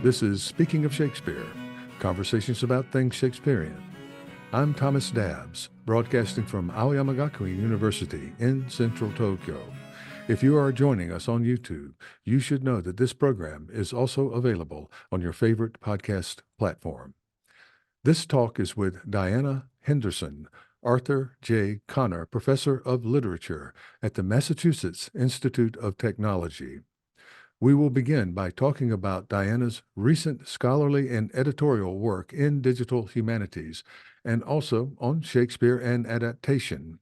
This is Speaking of Shakespeare, conversations about things Shakespearean. I'm Thomas Dabbs, broadcasting from Aoyama Gakuin University in central Tokyo. If you are joining us on YouTube, you should know that this program is also available on your favorite podcast platform. This talk is with Diana Henderson, Arthur J. Connor Professor of Literature at the Massachusetts Institute of Technology. We will begin by talking about Diana's recent scholarly and editorial work in digital humanities, and also on Shakespeare and adaptation.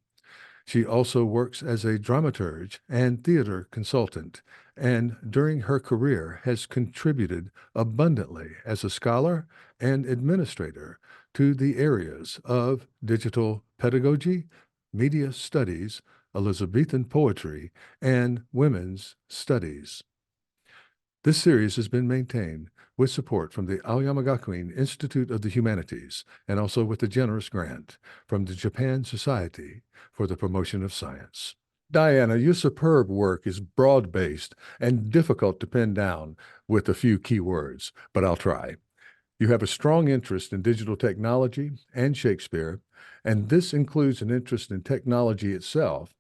She also works as a dramaturg and theater consultant, and during her career has contributed abundantly as a scholar and administrator to the areas of digital pedagogy, media studies, Elizabethan poetry, and women's studies. This series has been maintained with support from the Aoyama Gakuin Institute of the Humanities and also with a generous grant from the Japan Society for the Promotion of Science. Diana, your superb work is broad-based and difficult to pin down with a few key words, but I'll try. You have a strong interest in digital technology and Shakespeare, and this includes an interest in technology itself,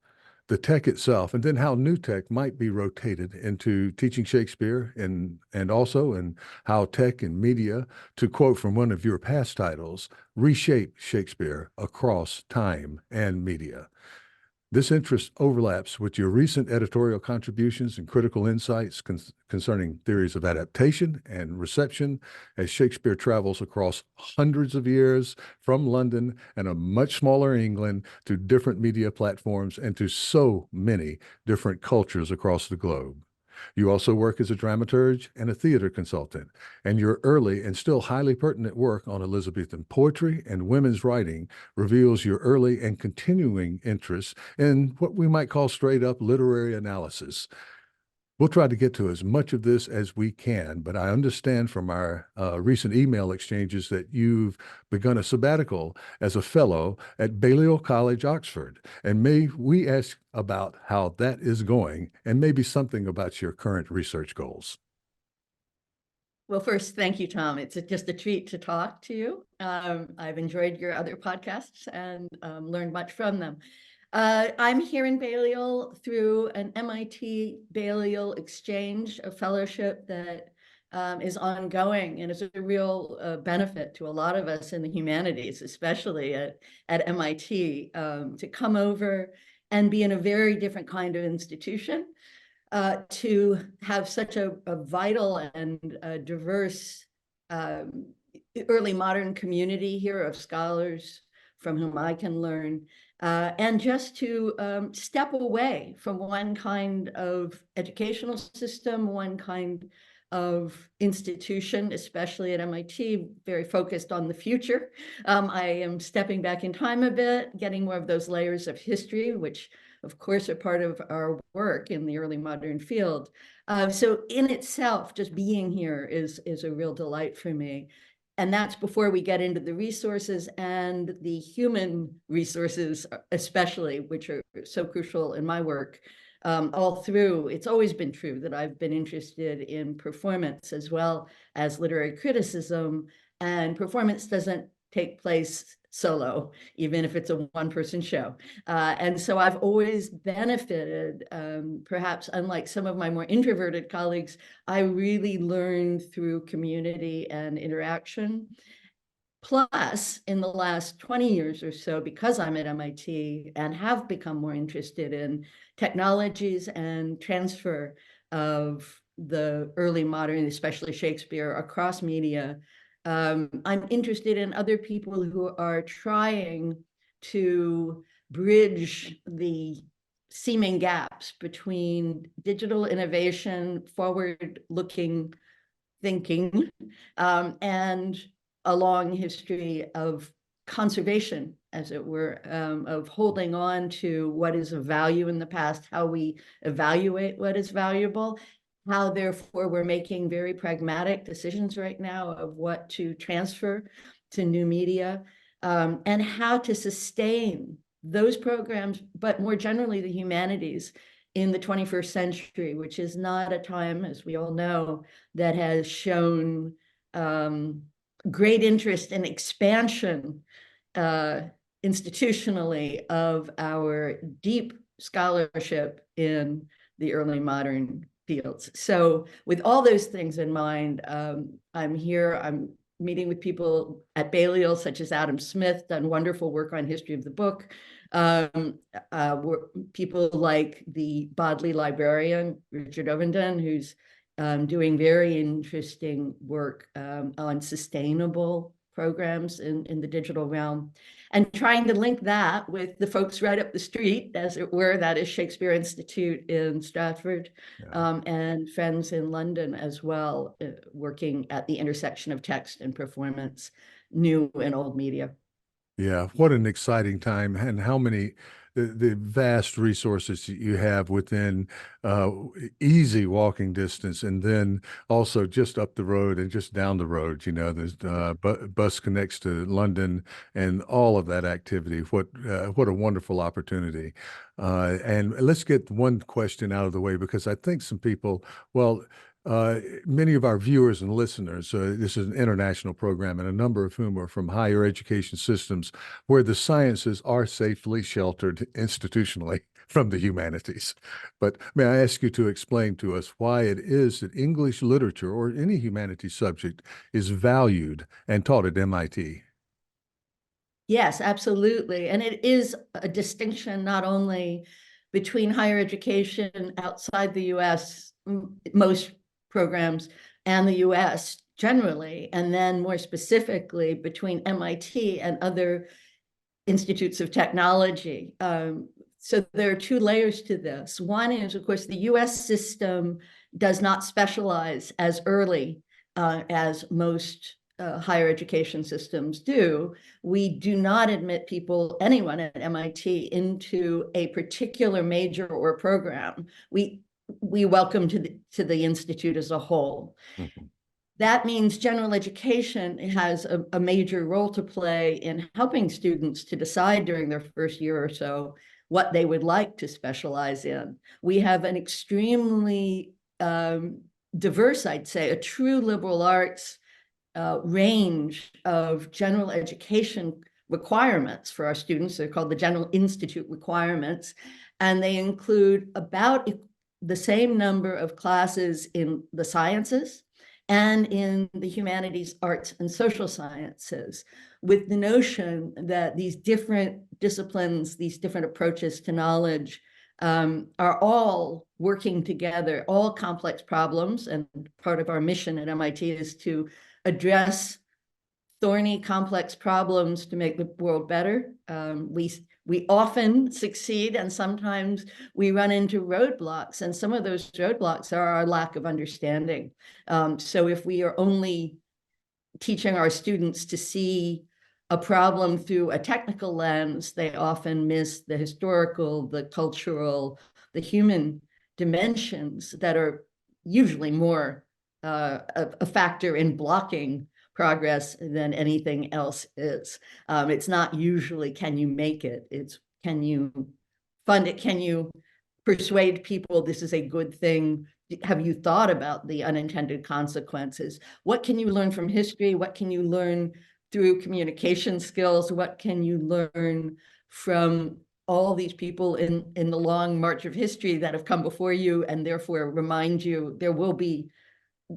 the tech itself, and then how new tech might be rotated into teaching Shakespeare and also in how tech and media, to quote from one of your past titles, reshape Shakespeare across time and media. This interest overlaps with your recent editorial contributions and critical insights concerning theories of adaptation and reception as Shakespeare travels across hundreds of years from London and a much smaller England to different media platforms and to so many different cultures across the globe. You also work as a dramaturg and a theater consultant, and your early and still highly pertinent work on Elizabethan poetry and women's writing reveals your early and continuing interest in what we might call straight-up literary analysis. We'll try to get to as much of this as we can, but I understand from our recent email exchanges that you've begun a sabbatical as a fellow at Balliol College, Oxford. And may we ask about how that is going and maybe something about your current research goals? Well, first, thank you, Tom. It's just a treat to talk to you. I've enjoyed your other podcasts and learned much from them. I'm here in Balliol through an MIT Balliol exchange, a fellowship that is ongoing and is a real benefit to a lot of us in the humanities, especially at MIT, to come over and be in a very different kind of institution, to have such a vital and diverse early modern community here of scholars from whom I can learn. And just to step away from one kind of educational system, one kind of institution, especially at MIT, very focused on the future. I am stepping back in time a bit, getting more of those layers of history, which of course are part of our work in the early modern field. So in itself, just being here is a real delight for me. And that's before we get into the resources and the human resources, especially, which are so crucial in my work. All through, it's always been true that I've been interested in performance as well as literary criticism, and performance doesn't take place solo, even if it's a one-person show. And so I've always benefited, perhaps unlike some of my more introverted colleagues, I really learned through community and interaction. Plus, in the last 20 years or so, because I'm at MIT and have become more interested in technologies and transfer of the early modern, especially Shakespeare, across media, I'm interested in other people who are trying to bridge the seeming gaps between digital innovation, forward-looking thinking, and a long history of conservation, as it were, of holding on to what is of value in the past, how we evaluate what is valuable, how therefore we're making very pragmatic decisions right now of what to transfer to new media, and how to sustain those programs, but more generally the humanities, in the 21st century, which is not a time, as we all know, that has shown great interest in expansion institutionally of our deep scholarship in the early modern fields. So with all those things in mind, I'm here, I'm meeting with people at Balliol, such as Adam Smith, done wonderful work on history of the book. People like the Bodley librarian, Richard Ovenden, who's doing very interesting work on sustainable programs in the digital realm, and trying to link that with the folks right up the street, as it were, that is Shakespeare Institute in Stratford, and friends in London as well, working at the intersection of text and performance, new and old media. Yeah, what an exciting time, and how many the vast resources that you have within easy walking distance, and then also just up the road and just down the road. You know, there's bus connects to London and all of that activity. What a wonderful opportunity. And let's get one question out of the way, because I think some people, well, many of our viewers and listeners, this is an international program, and a number of whom are from higher education systems where the sciences are safely sheltered institutionally from the humanities. But may I ask you to explain to us why it is that English literature or any humanities subject is valued and taught at MIT? Yes, absolutely. And it is a distinction not only between higher education outside the US, most programs, and the US generally, and then more specifically between MIT and other institutes of technology. So there are two layers to this. One is, of course, the US system does not specialize as early as most higher education systems do. We do not admit people, anyone at MIT, into a particular major or program. We welcome to the institute as a whole. Mm-hmm. That means general education has a major role to play in helping students to decide during their first year or so what they would like to specialize in. We have an extremely diverse, I'd say, a true liberal arts range of general education requirements for our students. They're called the General Institute requirements, and they include about the same number of classes in the sciences and in the humanities, arts, and social sciences, with the notion that these different disciplines, these different approaches to knowledge are all working together, all complex problems. And part of our mission at MIT is to address thorny, complex problems to make the world better. We often succeed, and sometimes we run into roadblocks, and some of those roadblocks are our lack of understanding. So if we are only teaching our students to see a problem through a technical lens, they often miss the historical, the cultural, the human dimensions that are usually more a factor in blocking progress than anything else is. It's not usually can you make it, it's can you fund it, can you persuade people this is a good thing, have you thought about the unintended consequences, what can you learn from history, what can you learn through communication skills, what can you learn from all these people in the long march of history that have come before you, and therefore remind you there will be,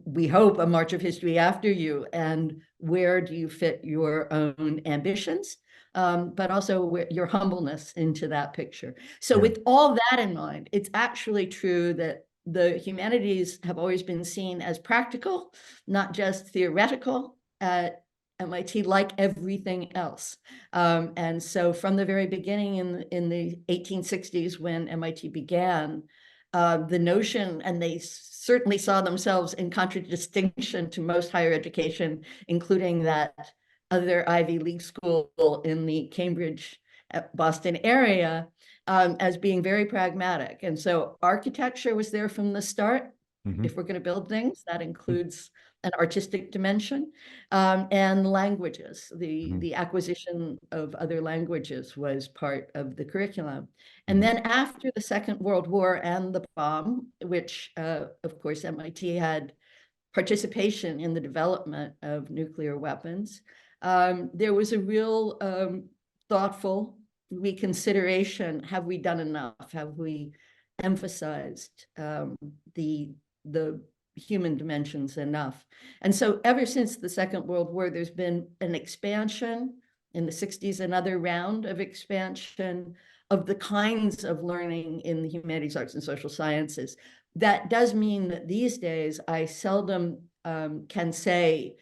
we hope, a march of history after you, and where do you fit your own ambitions, but also your humbleness into that picture. So with all that in mind, it's actually true that the humanities have always been seen as practical, not just theoretical at MIT, like everything else. And so from the very beginning in the 1860s, when MIT began, the notion, and they certainly saw themselves in contradistinction to most higher education, including that other Ivy League school in the Cambridge, Boston area, as being very pragmatic. And so architecture was there from the start. Mhm. If we're going to build things, that includes an artistic dimension, and languages. Mhm. The acquisition of other languages was part of the curriculum. And Mhm. then after the Second World War and the bomb, which of course MIT had participation in the development of nuclear weapons, there was a real thoughtful reconsideration. Have we done enough? Have we emphasized the human dimensions enough? And so ever since the Second World War, there's been an expansion in the 60s, another round of expansion of the kinds of learning in the humanities, arts, and social sciences. That does mean that these days I seldom can say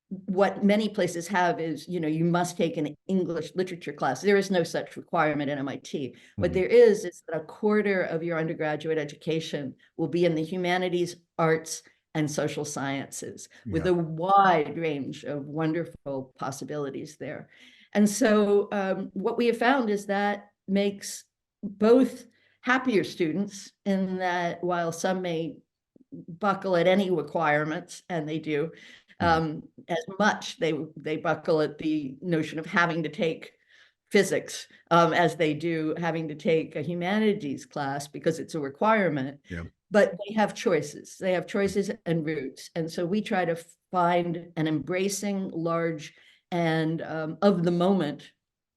what many places have is, you must take an English literature class. There is no such requirement at MIT. What Mhm. there is that a quarter of your undergraduate education will be in the humanities, arts, and social sciences, with Yeah. a wide range of wonderful possibilities there. And so what we have found is that makes both happier students, in that while some may buckle at any requirements, and they do, Mhm. as much they buckle at the notion of having to take physics, as they do having to take a humanities class because it's a requirement. Yeah. But they have choices. They have choices and routes. And so we try to find an embracing, large, and of the moment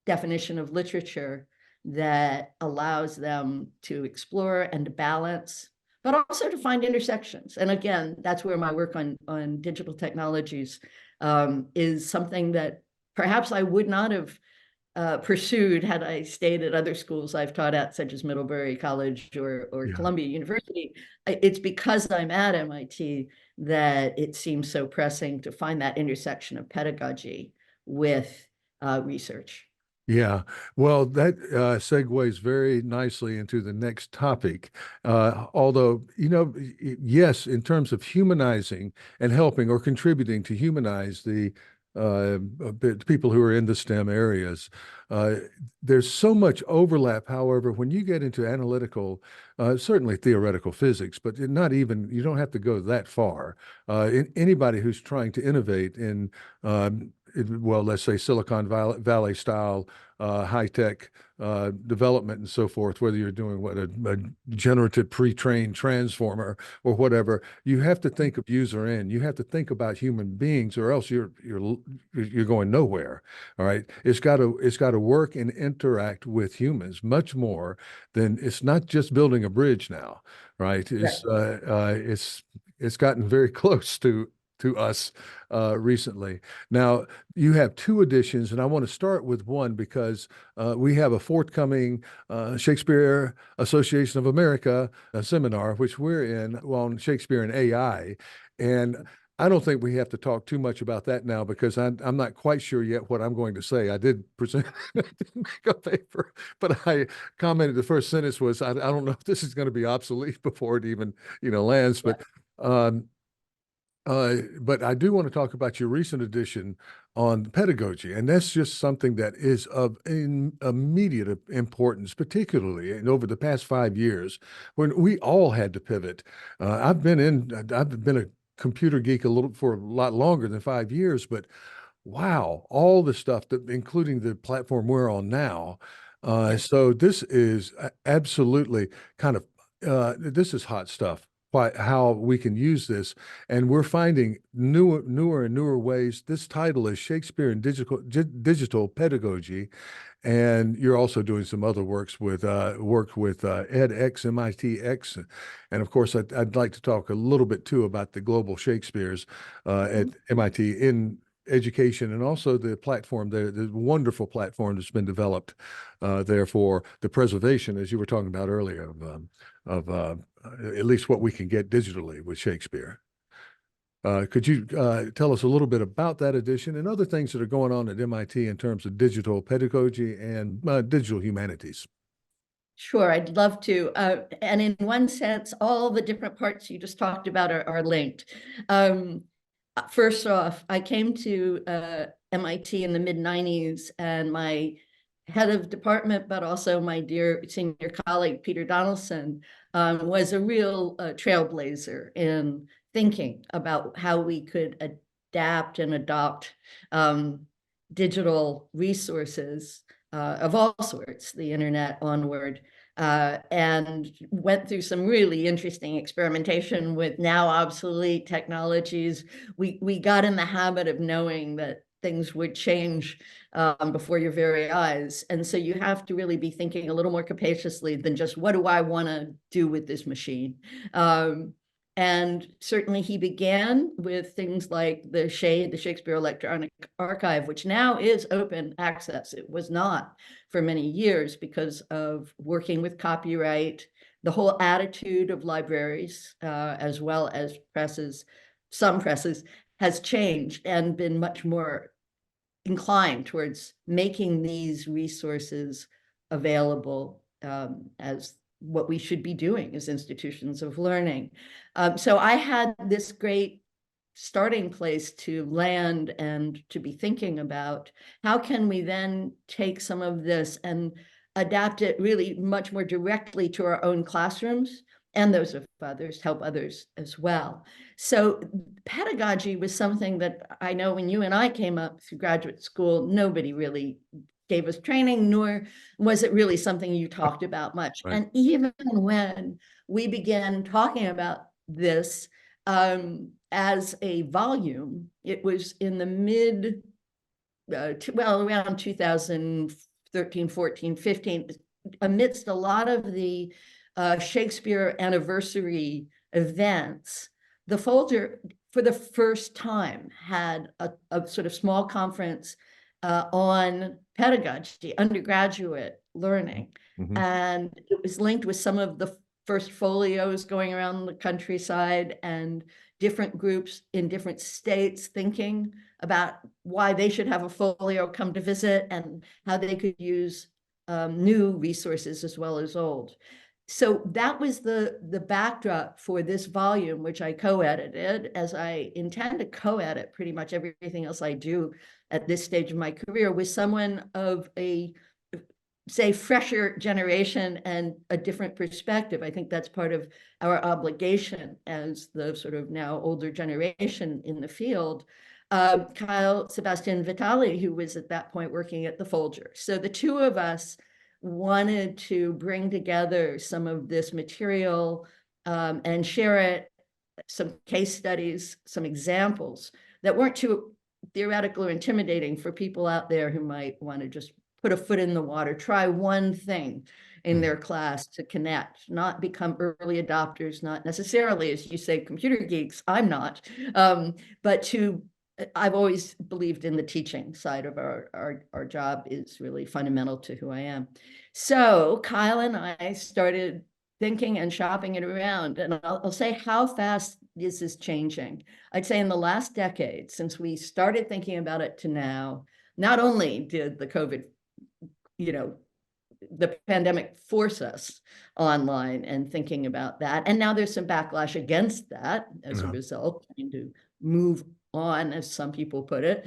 definition of literature that allows them to explore and to balance, but also to find intersections. And again, that's where my work on digital technologies is something that perhaps I would not have pursued had I stayed at other schools I've taught at, such as Middlebury College or Yeah. Columbia University. It's because I'm at MIT that it seems so pressing to find that intersection of pedagogy with research. Yeah, well, that segues very nicely into the next topic. Although, yes, in terms of humanizing and helping or contributing to humanize the people who are in the STEM areas, uh, there's so much overlap. However, when you get into analytical, certainly theoretical physics, but not even, you don't have to go that far. Anybody who's trying to innovate in well, let's say Silicon Valley style high-tech development and so forth, whether you're doing a generative pre-trained transformer or whatever, you have to think of user end. You have to think about human beings, or else you're going nowhere. All right, it's got to work and interact with humans much more than, it's not just building a bridge now, right? Right. It's gotten very close to us recently. Now, you have two editions, and I want to start with one because we have a forthcoming Shakespeare Association of America seminar, which we're in, on Shakespeare and AI. And I don't think we have to talk too much about that now, because I'm not quite sure yet what I'm going to say. I did present, I did make a paper, but I commented the first sentence was, I don't know if this is going to be obsolete before it even, lands. Um, but I do want to talk about your recent edition on pedagogy, and that's just something that is of immediate importance, particularly over the past 5 years when we all had to pivot. I've been a computer geek for a lot longer than 5 years, but wow, all the stuff that, including the platform we're on now. So this is absolutely kind of this is hot stuff. How we can use this, and we're finding newer and newer ways. This title is Shakespeare and Digital Pedagogy, and you're also doing some other work with edX, MITx, and of course, I'd like to talk a little bit too about the global Shakespeares at Mhm. MIT in education, and also the platform, the wonderful platform that's been developed there for the preservation, as you were talking about earlier, of at least what we can get digitally with Shakespeare. Could you tell us a little bit about that edition and other things that are going on at MIT in terms of digital pedagogy and digital humanities? Sure, I'd love to. And in one sense, all the different parts you just talked about are linked. Um, First off, I came to MIT in the mid-90s, and my head of department, but also my dear senior colleague, Peter Donaldson, was a real trailblazer in thinking about how we could adapt and adopt digital resources of all sorts, the internet onward, and went through some really interesting experimentation with now obsolete technologies. We got in the habit of knowing that things would change before your very eyes. And so you have to really be thinking a little more capaciously than just, what do I want to do with this machine? And certainly he began with things like the SHADE, the Shakespeare Electronic Archive, which now is open access. It was not for many years because of working with copyright, the whole attitude of libraries, as well as presses, some presses, has changed and been much more inclined towards making these resources available as what we should be doing as institutions of learning. So I had this great starting place to land and to be thinking about how can we then take some of this and adapt it really much more directly to our own classrooms and those of others, help others as well. So pedagogy was something that I know when you and I came up through graduate school, nobody really gave us training, nor was it really something you talked about much. Right. And even when we began talking about this as a volume, it was in the mid, around 2013, 14, 15, amidst a lot of the Shakespeare anniversary events. The Folger, for the first time, had a sort of small conference on pedagogy, undergraduate learning. Mm-hmm. And it was linked with some of the first folios going around the countryside and different groups in different states thinking about why they should have a folio come to visit and how they could use new resources as well as old. So that was the backdrop for this volume, which I co-edited, as I intend to co-edit pretty much everything else I do at this stage of my career with someone of a, say, fresher generation and a different perspective. I think that's part of our obligation as the sort of now older generation in the field. Kyle Sebastian Vitali, who was at that point working at the Folger. So the two of us wanted to bring together some of this material and share it, some case studies, some examples that weren't too theoretical or intimidating for people out there who might want to just put a foot in the water, try one thing in their class to connect, not become early adopters, not necessarily, as you say, computer geeks. I'm not, but to I've always believed in the teaching side of our job is really fundamental to who I am. So Kyle and I started thinking and shopping it around. And I'll say, how fast is this changing? I'd say in the last decade, since we started thinking about it to now, not only did the COVID, the pandemic force us online and thinking about that. And now there's some backlash against that as a result, trying to move on, as some people put it.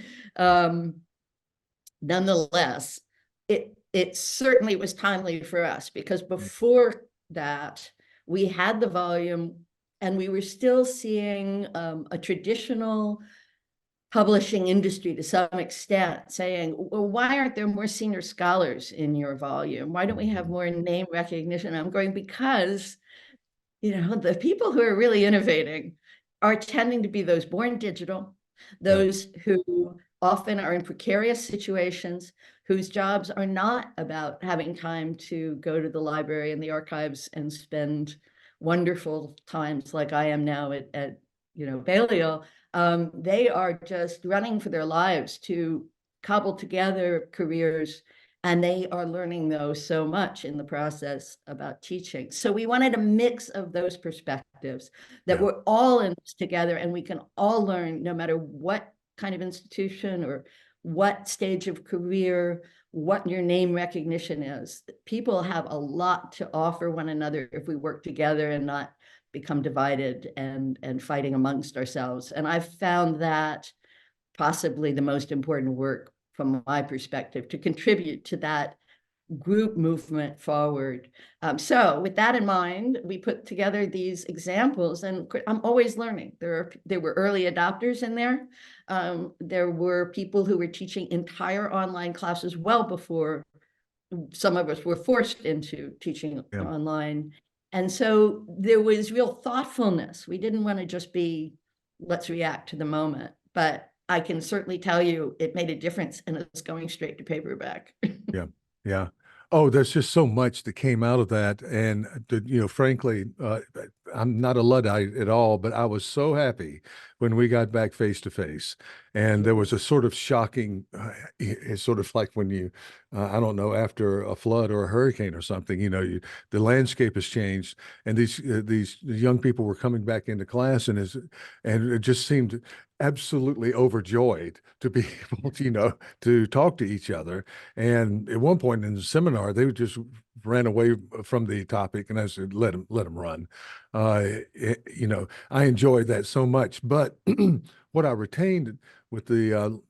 Nonetheless, it certainly was timely for us, because before that, we had the volume and we were still seeing a traditional publishing industry to some extent saying, well, why aren't there more senior scholars in your volume? Why don't we have more name recognition? I'm going, because the people who are really innovating are tending to be those born digital, those who often are in precarious situations, whose jobs are not about having time to go to the library and the archives and spend wonderful times like I am now at Balliol. They are just running for their lives to cobble together careers, and they are learning, though, so much in the process about teaching. So we wanted a mix of those perspectives, that we're all in this together and we can all learn, no matter what kind of institution or what stage of career, what your name recognition is. People have a lot to offer one another if we work together and not become divided and fighting amongst ourselves. And I've found that possibly the most important work from my perspective, to contribute to that group movement forward. So with that in mind, we put together these examples, and I'm always learning. There were early adopters in there. There were people who were teaching entire online classes well before some of us were forced into teaching Yeah. online. And so there was real thoughtfulness. We didn't want to just be, let's react to the moment. But I can certainly tell you it made a difference, and it's going straight to paperback. Yeah. Yeah. Oh, there's just so much that came out of that. And, frankly, I'm not a Luddite at all, but I was so happy when we got back face to face. And there was a sort of shocking, it's sort of like when you, I don't know, after a flood or a hurricane or something, the landscape has changed. And these young people were coming back into class, and it just seemed absolutely overjoyed to be able to talk to each other. And at one point in the seminar, they just ran away from the topic, and I said, let them run. I enjoyed that so much. But what I retained with the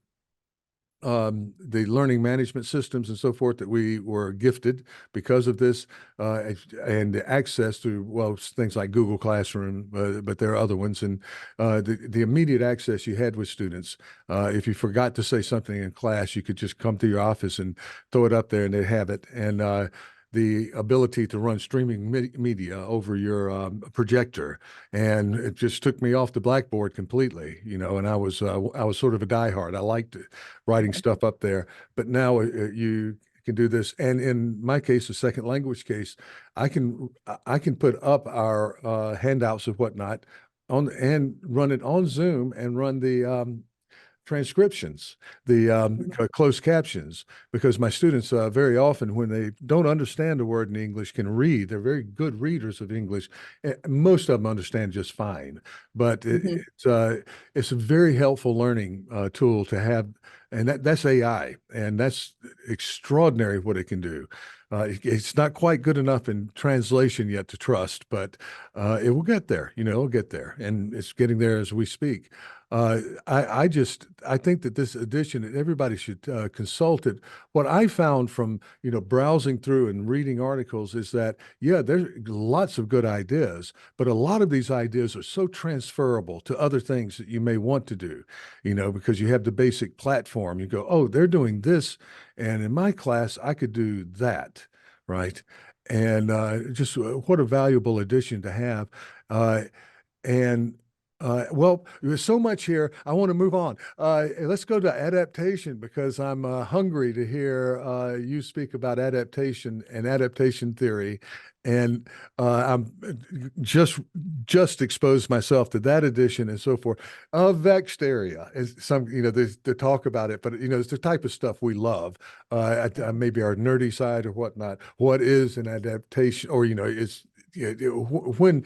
learning management systems and so forth that we were gifted because of this, and the access to, well, things like Google Classroom, but there are other ones, and the immediate access you had with students. If you forgot to say something in class, you could just come to your office and throw it up there, and they'd have it. And the ability to run streaming media over your projector, and it just took me off the blackboard completely, and I was sort of a diehard. I liked writing stuff up there, but now you can do this. And in my case, the second language case, I can put up our handouts of whatnot on and run it on Zoom and run the transcriptions, the closed captions, because my students very often, when they don't understand a word in English, can read. They're very good readers of English. Most of them understand just fine, but it's a very helpful learning tool to have, and that's AI, and that's extraordinary what it can do. It's not quite good enough in translation yet to trust, but it will get there. It'll get there, and it's getting there as we speak. I think that this edition, everybody should consult it. What I found from browsing through and reading articles is that, yeah, there's lots of good ideas, but a lot of these ideas are so transferable to other things that you may want to do, because you have the basic platform. You go, oh, they're doing this, and in my class I could do that, right? And just what a valuable addition to have. And well, there's so much here. I want to move on. Let's go to adaptation, because I'm hungry to hear you speak about adaptation and adaptation theory. And I'm just exposed myself to that edition and so forth. Vexed area is some, there's the talk about it, but it's the type of stuff we love. Maybe our nerdy side or whatnot. What is an adaptation, or it's when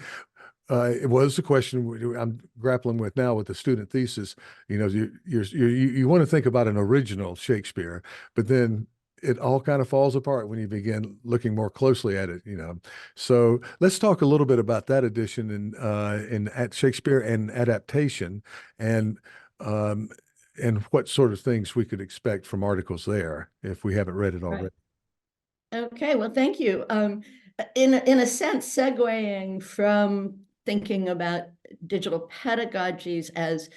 it was the question I'm grappling with now with the student thesis. You want to think about an original Shakespeare, but then it all kind of falls apart when you begin looking more closely at it. So let's talk a little bit about that edition in at Shakespeare and adaptation, and um, and what sort of things we could expect from articles there if we haven't read it already. Right. Okay, well, thank you. In a sense, segueing from thinking about digital pedagogies as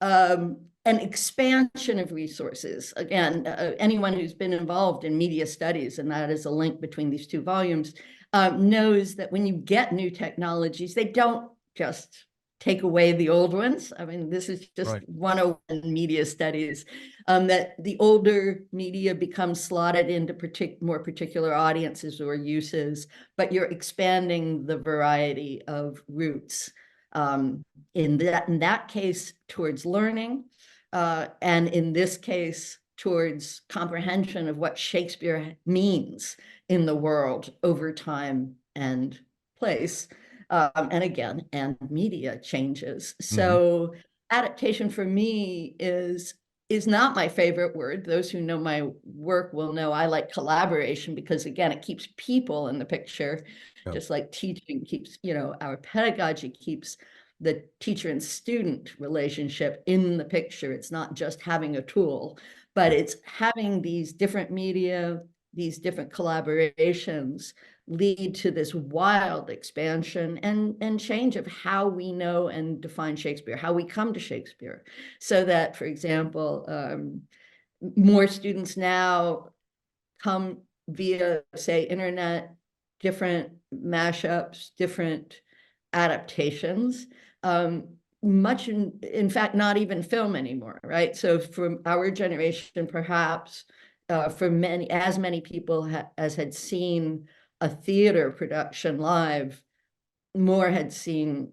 an expansion of resources. Again, anyone who's been involved in media studies, and that is a link between these two volumes, knows that when you get new technologies, they don't just take away the old ones. I mean, this is just Right. 101 media studies, that the older media becomes slotted into more particular audiences or uses, but you're expanding the variety of routes. In that case, towards learning, and in this case, towards comprehension of what Shakespeare means in the world over time and place. And media changes. So adaptation for me is not my favorite word. Those who know my work will know I like collaboration, because again, it keeps people in the picture, Yeah. just like teaching keeps, our pedagogy keeps the teacher and student relationship in the picture. It's not just having a tool, but it's having these different media these different collaborations lead to this wild expansion and change of how we know and define Shakespeare, how we come to Shakespeare. So that, for example, more students now come via, say, internet, different mashups, different adaptations, much in fact, not even film anymore, right? So from our generation, perhaps, for as many people as had seen a theater production live, more had seen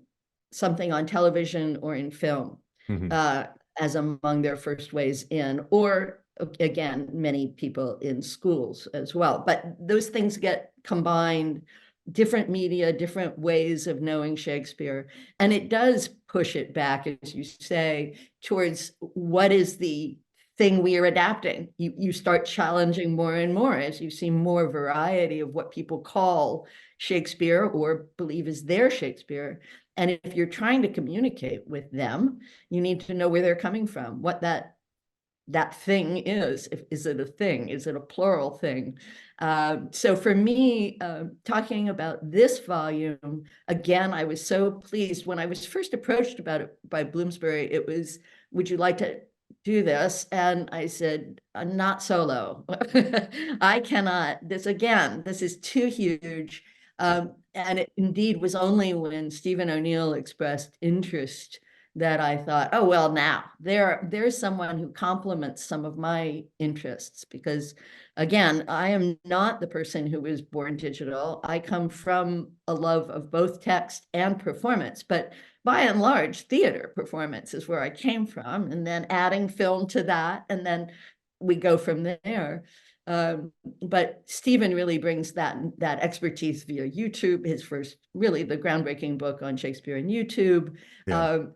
something on television or in film, as among their first ways in, or again, many people in schools as well. But those things get combined, different media, different ways of knowing Shakespeare. And it does push it back, as you say, towards what is the thing we are adapting. You start challenging more and more as you see more variety of what people call Shakespeare or believe is their Shakespeare. And if you're trying to communicate with them, you need to know where they're coming from, what that thing is. Is it a thing? Is it a plural thing? So for me, talking about this volume, again, I was so pleased when I was first approached about it by Bloomsbury. It was, would you like to do this? And I said, not solo. I cannot. This is too huge. And it indeed was only when Stephen O'Neill expressed interest that I thought, oh, well, now there's someone who complements some of my interests, because again, I am not the person who was born digital. I come from a love of both text and performance, but by and large, theater performance is where I came from, and then adding film to that, and then we go from there. But Stephen really brings that expertise via YouTube, his first, really the groundbreaking book on Shakespeare in YouTube. Yeah.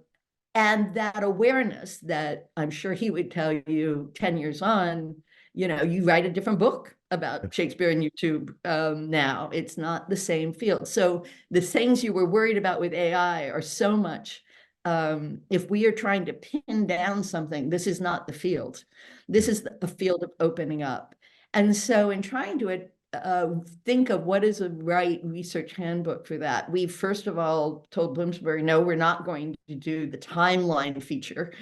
And that awareness that I'm sure he would tell you 10 years on, you write a different book about Shakespeare and YouTube now. It's not the same field. So the things you were worried about with AI are so much, if we are trying to pin down something, this is not the field. This is a field of opening up. And so in trying to think of what is a right research handbook for that, we first of all told Bloomsbury, no, we're not going to do the timeline feature,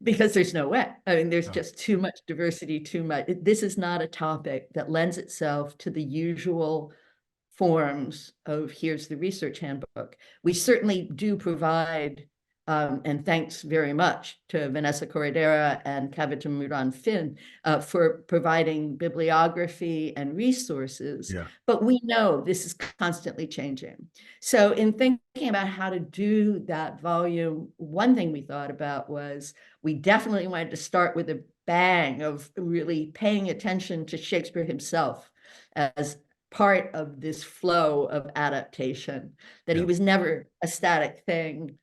because there's no way. I mean, there's just too much diversity, too much. This is not a topic that lends itself to the usual forms of here's the research handbook. We certainly do provide, and thanks very much to Vanessa Corredera and Kavita Muran-Finn for providing bibliography and resources. Yeah. But we know this is constantly changing. So in thinking about how to do that volume, one thing we thought about was we definitely wanted to start with a bang of really paying attention to Shakespeare himself as part of this flow of adaptation, that he was never a static thing.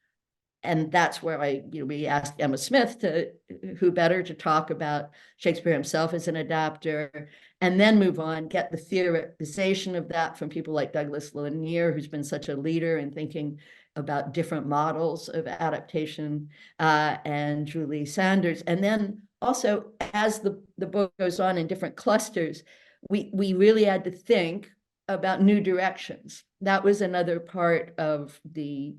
And that's where we asked Emma Smith who better to talk about Shakespeare himself as an adapter, and then move on, get the theorization of that from people like Douglas Lanier, who's been such a leader in thinking about different models of adaptation, and Julie Sanders. And then also, as the book goes on in different clusters, we really had to think about new directions. That was another part of the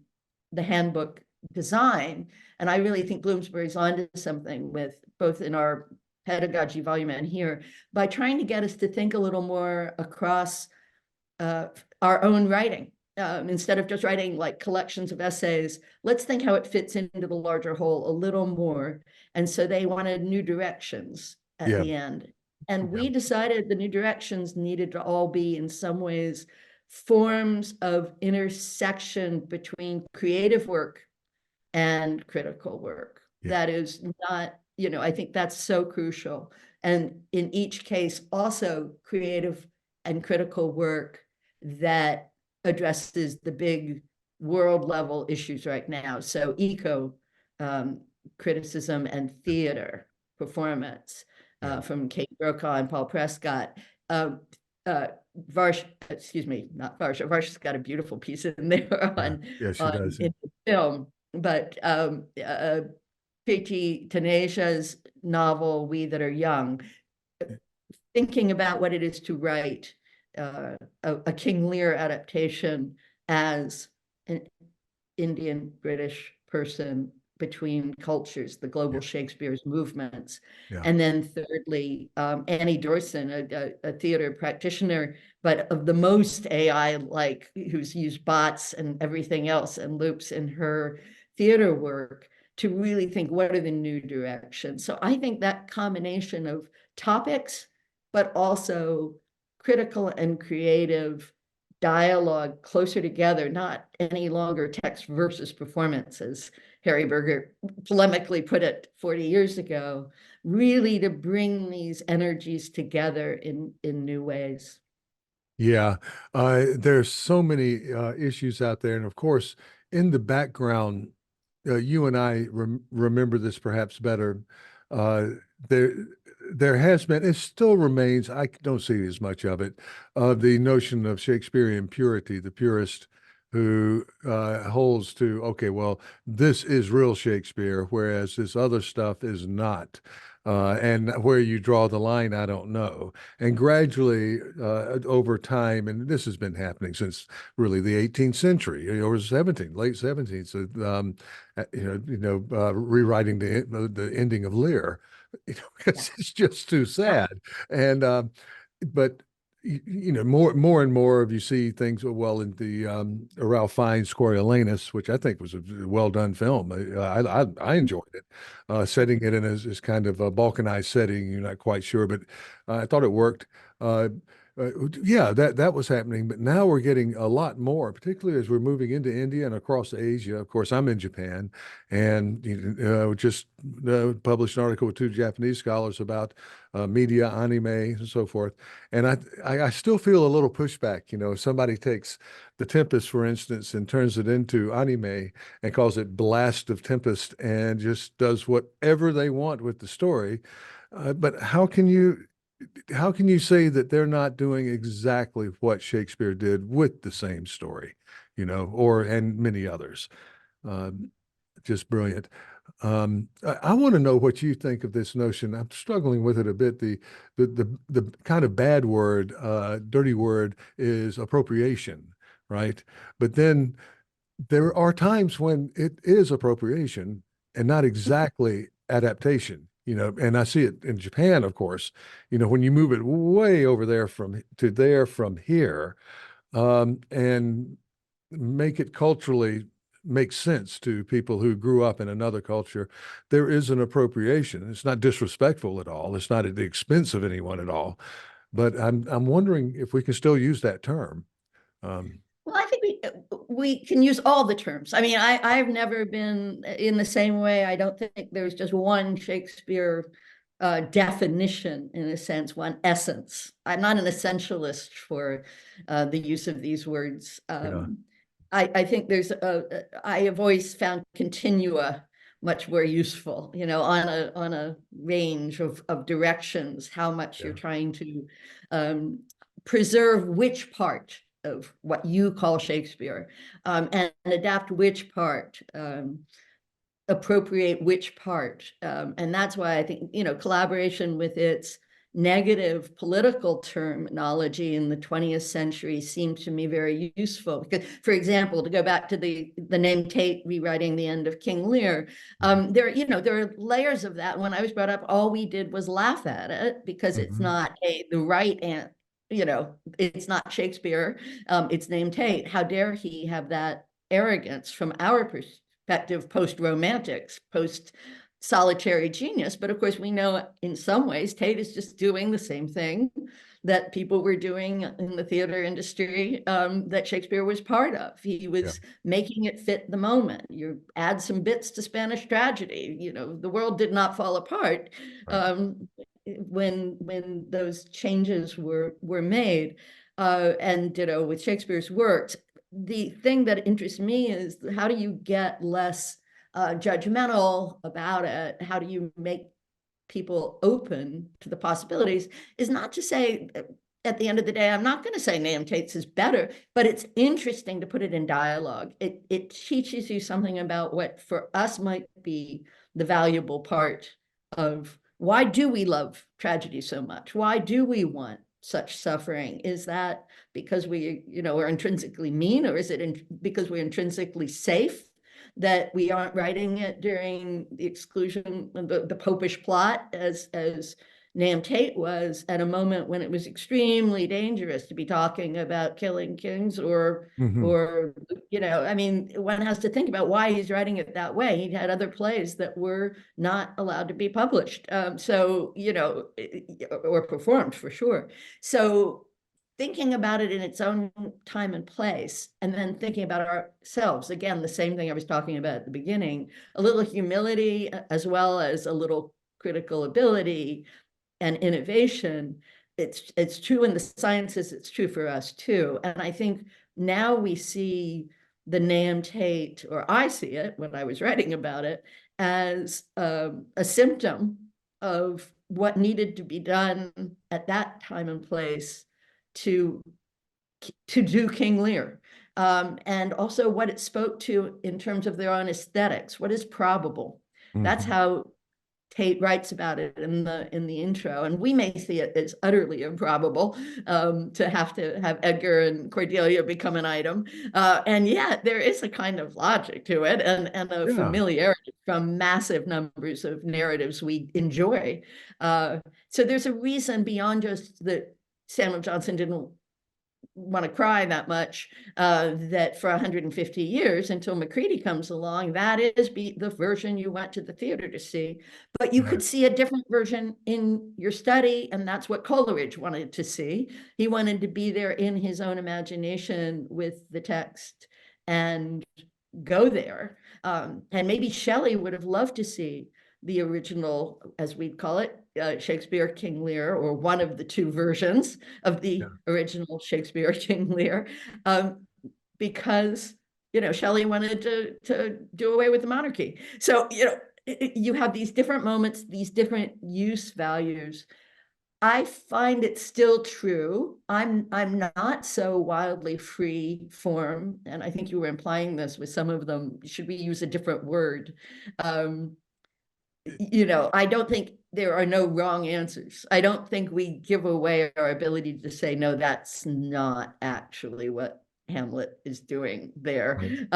handbook design. And I really think Bloomsbury's onto something with both in our pedagogy volume and here, by trying to get us to think a little more across our own writing. Instead of just writing like collections of essays, let's think how it fits into the larger whole a little more. And so they wanted new directions at the end. And we decided the new directions needed to all be, in some ways, forms of intersection between creative work and critical work. That is not, I think that's so crucial. And in each case, also creative and critical work that addresses the big world level issues right now. So eco criticism and theater performance. From Kate Brokaw and Paul Prescott. Varsha's got a beautiful piece in there on in the film. But P.T. Tanasia's novel, We That Are Young, thinking about what it is to write a King Lear adaptation as an Indian British person between cultures, the global Yeah. Shakespeare's movements. Yeah. And then thirdly, Annie Dorson, a theater practitioner, but of the most AI-like, who's used bots and everything else and loops in her theater work to really think, what are the new directions? So I think that combination of topics, but also critical and creative dialogue closer together, not any longer text versus performance, as Harry Berger polemically put it 40 years ago, really to bring these energies together in new ways. Yeah, there's so many issues out there, and of course, in the background, you and I remember this perhaps better. Uh, there, there has been, it still remains. I don't see as much of it, the notion of Shakespearean purity, the purist who holds to, okay, well, this is real Shakespeare, whereas this other stuff is not. And where you draw the line, I don't know. And gradually, over time, and this has been happening since really the 18th century or 17th, late 17th, so, rewriting the ending of Lear, because it's just too sad. And but more and more of you see things. Well, in the Ralph Fiennes Coriolanus, which I think was a well done film. I enjoyed it. Setting it in as kind of a balkanized setting, you're not quite sure, but I thought it worked. Uh, yeah, that was happening, but now we're getting a lot more, particularly as we're moving into India and across Asia. Of course, I'm in Japan, and just published an article with two Japanese scholars about media, anime, and so forth. And I still feel a little pushback. If somebody takes The Tempest, for instance, and turns it into anime and calls it Blast of Tempest and just does whatever they want with the story. But how can you say that they're not doing exactly what Shakespeare did with the same story, and many others? Um, just brilliant. I want to know what you think of this notion. I'm struggling with it a bit. The kind of bad word, dirty word is appropriation, right? But then there are times when it is appropriation and not exactly adaptation, and I see it in Japan, of course, when you move it way over there from here, and make it culturally make sense to people who grew up in another culture, there is an appropriation. It's not disrespectful at all. It's not at the expense of anyone at all. But I'm wondering if we can still use that term. Well, I think we can use all the terms. I mean, I've never been in the same way. I don't think there's just one Shakespeare definition, in a sense, one essence. I'm not an essentialist for the use of these words. Yeah, I think I have always found continua much more useful, on a range of directions, how much you're yeah, trying to preserve which part of what you call Shakespeare, and adapt which part, appropriate which part. And that's why I think, collaboration with its negative political terminology in the 20th century seemed to me very useful. Because, for example, to go back to the name Tate rewriting the end of King Lear, there are layers of that. When I was brought up, all we did was laugh at it because it's mhm, not the right and it's not Shakespeare. It's named Tate. How dare he have that arrogance from our perspective, post-romantics, post-solitary genius. But of course, we know in some ways Tate is just doing the same thing that people were doing in the theater industry, that Shakespeare was part of. He yeah, was making it fit the moment. You add some bits to Spanish tragedy. The world did not fall apart. right. Um, when those changes were made, and ditto with Shakespeare's works. The thing that interests me is, how do you get less judgmental about it? How do you make people open to the possibilities? Is not to say, at the end of the day, I'm not going to say Nahum Tate's is better, but it's interesting to put it in dialogue. It teaches you something about what for us might be the valuable part of Why do we love tragedy so much? Why do we want such suffering? Is that because we, are intrinsically mean, or is it because we're intrinsically safe that we aren't writing it during the exclusion, the popish plot, as Nam Tate was, at a moment when it was extremely dangerous to be talking about killing kings or I mean, one has to think about why he's writing it that way. He had other plays that were not allowed to be published, or performed for sure. So thinking about it in its own time and place, and then thinking about ourselves, again, the same thing I was talking about at the beginning, a little humility as well as a little critical ability and innovation. It's true in the sciences, it's true for us too. And I think now we see the Nam Tate, or I see it when I was writing about it, as a symptom of what needed to be done at that time and place to do King Lear. And also what it spoke to in terms of their own aesthetics. What is probable? That's how Tate writes about it in the intro, and we may see it as utterly improbable to have Edgar and Cordelia become an item, and yet there is a kind of logic to it, and a familiarity from massive numbers of narratives we enjoy. So there's a reason beyond just that Samuel Johnson didn't want to cry that much, that for 150 years until Macready comes along, that is the version you went to the theater to see. But you could see a different version in your study, and that's what Coleridge wanted to see. He wanted to be there in his own imagination with the text and go there. And maybe Shelley would have loved to see the original, as we'd call it, Shakespeare King Lear, or one of the two versions of the original Shakespeare King Lear, because Shelley wanted to do away with the monarchy. So you have these different moments, these different use values. I find it still true. I'm not so wildly free form, and I think you were implying this with some of them. Should we use a different word? I don't think there are no wrong answers. I don't think we give away our ability to say, no, that's not actually what Hamlet is doing there.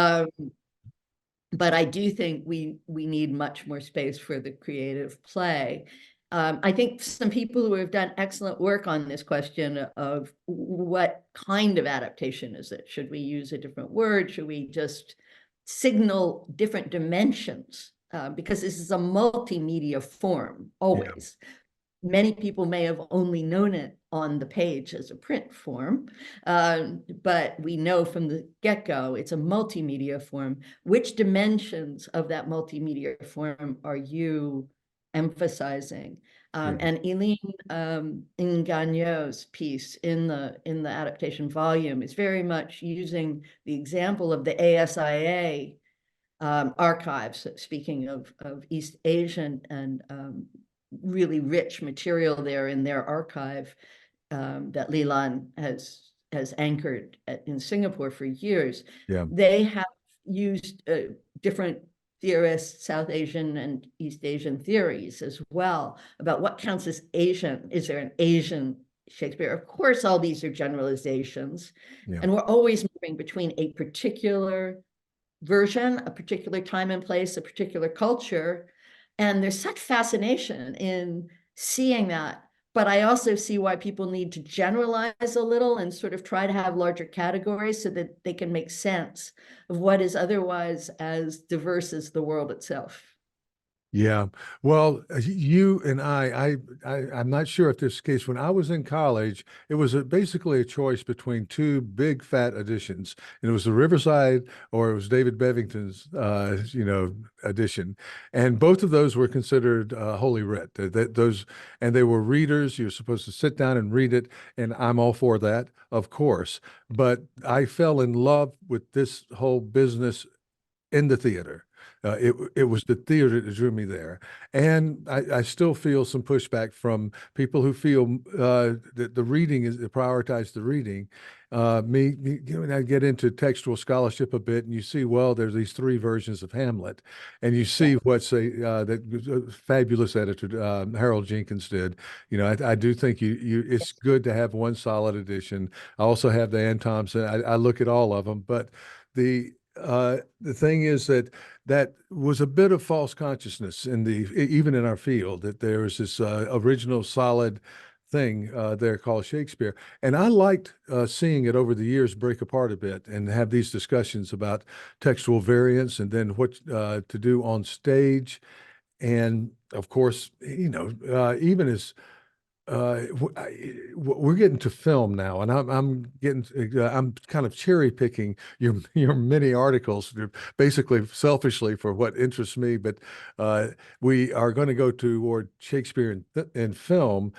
But I do think we need much more space for the creative play. I think some people who have done excellent work on this question of what kind of adaptation is it? Should we use a different word? Should we just signal different dimensions? Because this is a multimedia form, always. Many people may have only known it on the page as a print form, but we know from the get-go it's a multimedia form. Which dimensions of that multimedia form are you emphasizing? And Eileen Ngannou's piece in the adaptation volume is very much using the example of the ASIA archives, speaking of East Asian and really rich material there in their archive that Leland has anchored in Singapore for years. They have used different theorists, South Asian and East Asian theories as well, about what counts as Asian. Is there an Asian Shakespeare? Of course, all these are generalizations, and we're always moving between a particular version, a particular time and place, a particular culture. And there's such fascination in seeing that. But I also see why people need to generalize a little and sort of try to have larger categories so that they can make sense of what is otherwise as diverse as the world itself. Yeah. Well, you and I'm not sure if this is the case. When I was in college, it was basically a choice between two big fat editions. And it was the Riverside or it was David Bevington's, edition. And both of those were considered Holy Writ. And they were readers. You're supposed to sit down and read it. And I'm all for that, of course. But I fell in love with this whole business in the theater. It was the theater that drew me there, and I still feel some pushback from people who feel that the reading is prioritize the reading. And I get into textual scholarship a bit, and you see, well, there's these three versions of Hamlet, and you see what's that fabulous editor Harold Jenkins did. I do think it's good to have one solid edition. I also have the Ann Thompson. I look at all of them, but the thing is that was a bit of false consciousness even in our field, that there was this original solid thing there called Shakespeare. And I liked seeing it over the years break apart a bit and have these discussions about textual variants and then what to do on stage. And of course, even as we're getting to film now, and I'm kind of cherry picking your many articles, basically selfishly for what interests me. But we are going to go toward Shakespeare in film.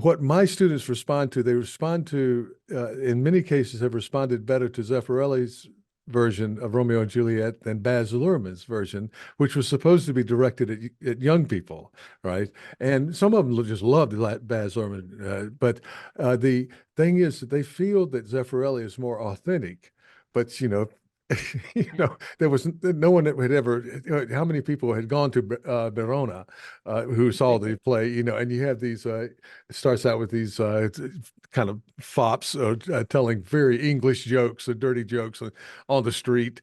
What my students respond to, in many cases, have responded better to Zeffirelli's version of Romeo and Juliet than Baz Luhrmann's version, which was supposed to be directed at young people, right? And some of them just loved Baz Luhrmann. But the thing is that they feel that Zeffirelli is more authentic. But, there was no one that had ever, how many people had gone to Verona who saw the play, and you have these, it starts out with these kind of fops telling very English jokes and dirty jokes on the street.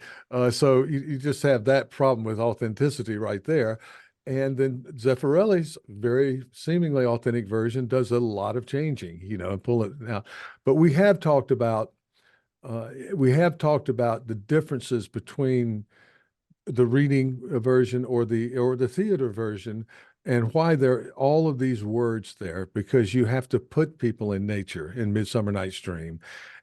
So you just have that problem with authenticity right there. And then Zeffirelli's very seemingly authentic version does a lot of changing, and pull it now. But we have talked about the differences between the reading version or the theater version, and why there are all of these words there, because you have to put people in nature in Midsummer Night's Dream.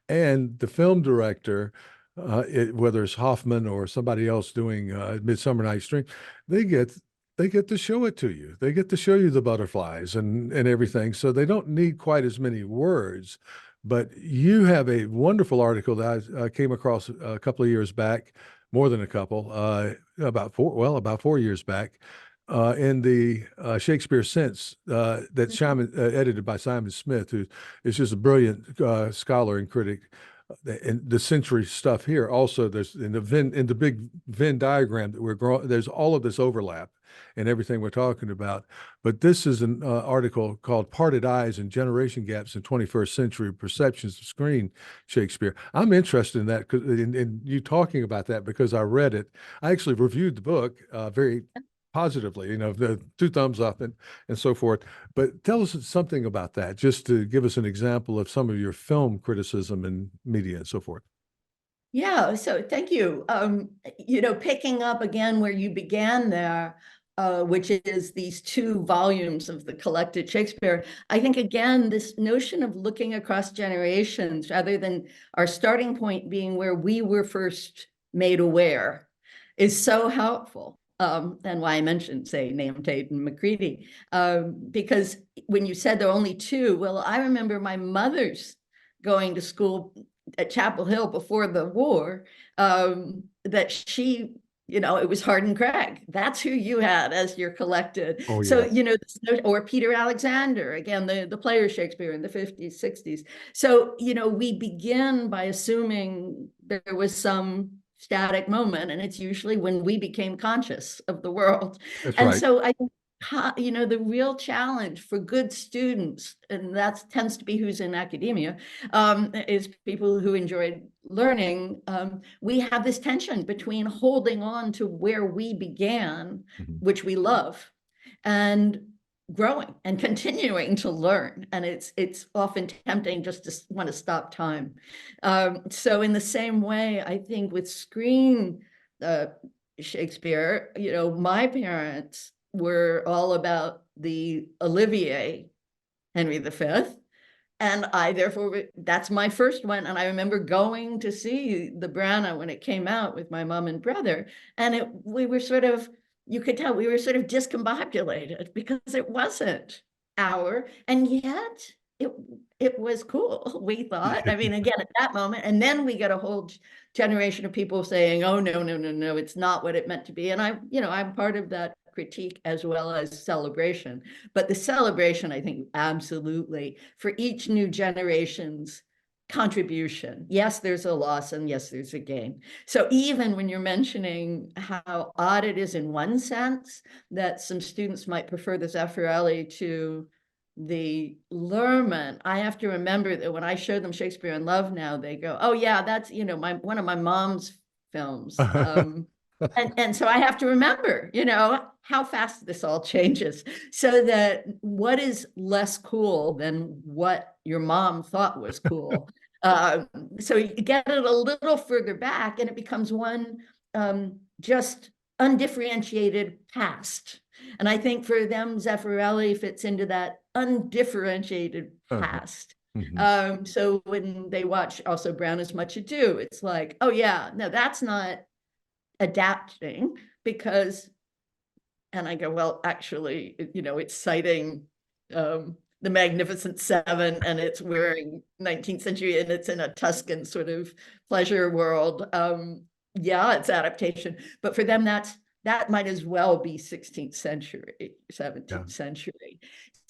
And the film director, whether it's Hoffman or somebody else doing Midsummer Night's Dream, they get to show it to you. They get to show you the butterflies and everything. So they don't need quite as many words. But you have a wonderful article that I came across a couple of years back, more than a couple, about 4 years back, in the Shakespeare Sense that edited by Simon Smith, who is just a brilliant scholar and critic. And the century stuff here also, there's in the big Venn diagram that we're growing, there's all of this overlap and everything we're talking about. But this is an article called Parted Eyes and Generation Gaps in 21st Century Perceptions of Screen Shakespeare. I'm interested in that, in you talking about that, because I read it. I actually reviewed the book very positively, the 2 thumbs up and so forth. But tell us something about that, just to give us an example of some of your film criticism and media and so forth. Yeah, so thank you. Picking up again where you began there, which is these 2 volumes of the collected Shakespeare. I think, again, this notion of looking across generations rather than our starting point being where we were first made aware is so helpful. And why I mentioned, say, Nahum Tate and Macready, because when you said there are only 2, well, I remember my mother's going to school at Chapel Hill before the war, that she, it was Hardin Craig. That's who you had as your collected. Oh, So, yeah. or Peter Alexander, again, the player Shakespeare in the 50s, 60s. So, we begin by assuming there was some static moment, and it's usually when we became conscious of the world. That's And right. so I think, the real challenge for good students, and that tends to be who's in academia, is people who enjoyed learning. We have this tension between holding on to where we began, Mhm. which we love, and growing and continuing to learn. And it's often tempting just to want to stop time. So in the same way, I think with screen Shakespeare, my parents were all about the Olivier Henry V. And I, therefore, that's my first one. And I remember going to see the Branagh when it came out with my mom and brother. And we were sort of, you could tell we were sort of discombobulated because it wasn't and yet it was cool, we thought. I mean, again, at that moment, and then we get a whole generation of people saying, oh, no, no, no, no, it's not what it meant to be. And I'm part of that critique as well as celebration. But the celebration, I think, absolutely, for each new generation's contribution. Yes, there's a loss, and yes, there's a gain. So even when you're mentioning how odd it is in one sense that some students might prefer the Zeffirelli to the Lerman, I have to remember that when I show them Shakespeare in Love now, they go, oh yeah, that's, one of my mom's films. And so I have to remember, how fast this all changes, so that what is less cool than what your mom thought was cool. So you get it a little further back and it becomes one just undifferentiated past. And I think for them, Zeffirelli fits into that undifferentiated past. So when they watch also Brown is Much Ado, it's like, oh yeah, no, that's not adapting, because, and I go, well, actually, it's citing the Magnificent Seven, and it's wearing 19th century, and it's in a Tuscan sort of pleasure world. Yeah, it's adaptation, but for them, that might as well be 16th century, 17th century.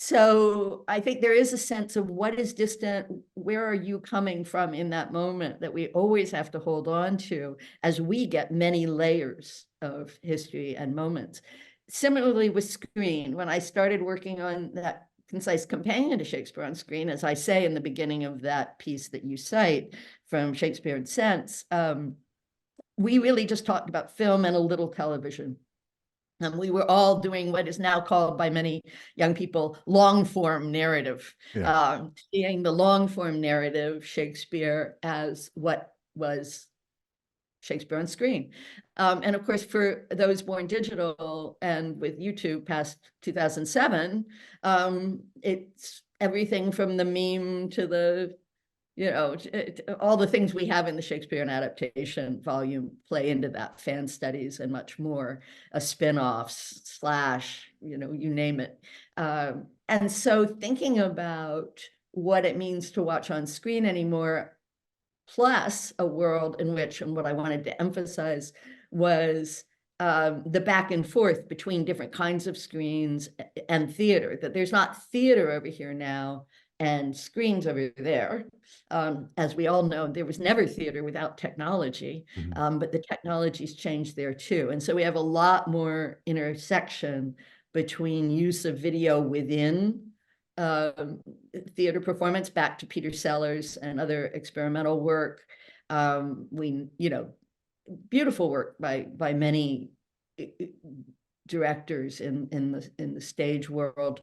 So I think there is a sense of what is distant, where are you coming from in that moment, that we always have to hold on to as we get many layers of history and moments. Similarly with screen, when I started working on that concise companion to Shakespeare on Screen, as I say in the beginning of that piece that you cite from Shakespeare and Sense, we really just talked about film and a little television. And we were all doing what is now called by many young people long form narrative, seeing the long form narrative Shakespeare as what was Shakespeare on Screen. And of course, for those born digital and with YouTube past 2007, it's everything from the meme to the, all the things we have in the Shakespearean adaptation volume play into that, fan studies and much more, spin-offs, slash, you name it. And so thinking about what it means to watch on screen anymore, plus a world in which, and what I wanted to emphasize was the back and forth between different kinds of screens and theater, that there's not theater over here now and screens over there. As we all know, there was never theater without technology, but the technology's changed there too. And so we have a lot more intersection between use of video within theater performance, back to Peter Sellers and other experimental work. Beautiful work by many directors in the stage world,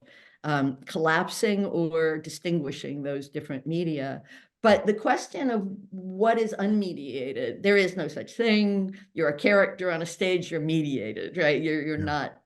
collapsing or distinguishing those different media. But the question of what is unmediated, there is no such thing. You're a character on a stage, you're mediated, right? You're not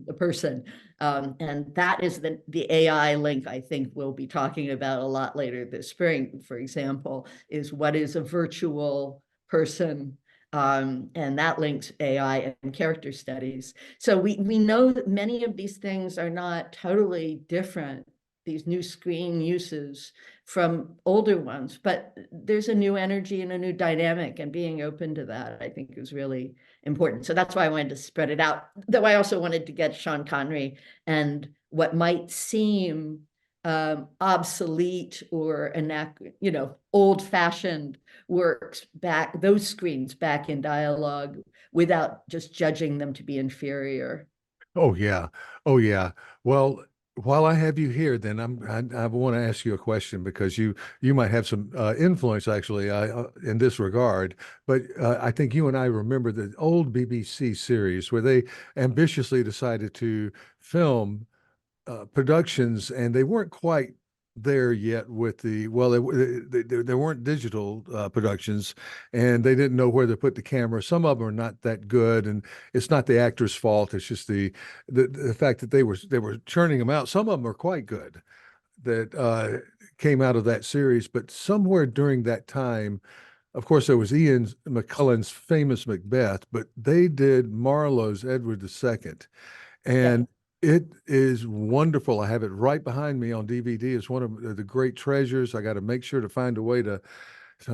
the person. And that is the AI link I think we'll be talking about a lot later this spring, for example, is what is a virtual person, and that links AI and character studies. So we know that many of these things are not totally different, these new screen uses, from older ones, but there's a new energy and a new dynamic, and being open to that, I think, is really important. So that's why I wanted to spread it out, though I also wanted to get Sean Connery and what might seem obsolete or old-fashioned works back, those screens back in dialogue, without just judging them to be inferior. Oh yeah. Oh yeah. Well, while I have you here, then I want to ask you a question, because you might have some influence actually in this regard. But I think you and I remember the old BBC series where they ambitiously decided to film productions, and they weren't quite there yet with they weren't digital productions, and they didn't know where to put the camera. Some of them are not that good, and it's not the actor's fault. It's just the fact that they were churning them out. Some of them are quite good that came out of that series, but somewhere during that time, of course, there was Ian McKellen's famous Macbeth, but they did Marlowe's Edward II. And It is wonderful. I have it right behind me on DVD. It's one of the great treasures. I got to make sure to find a way to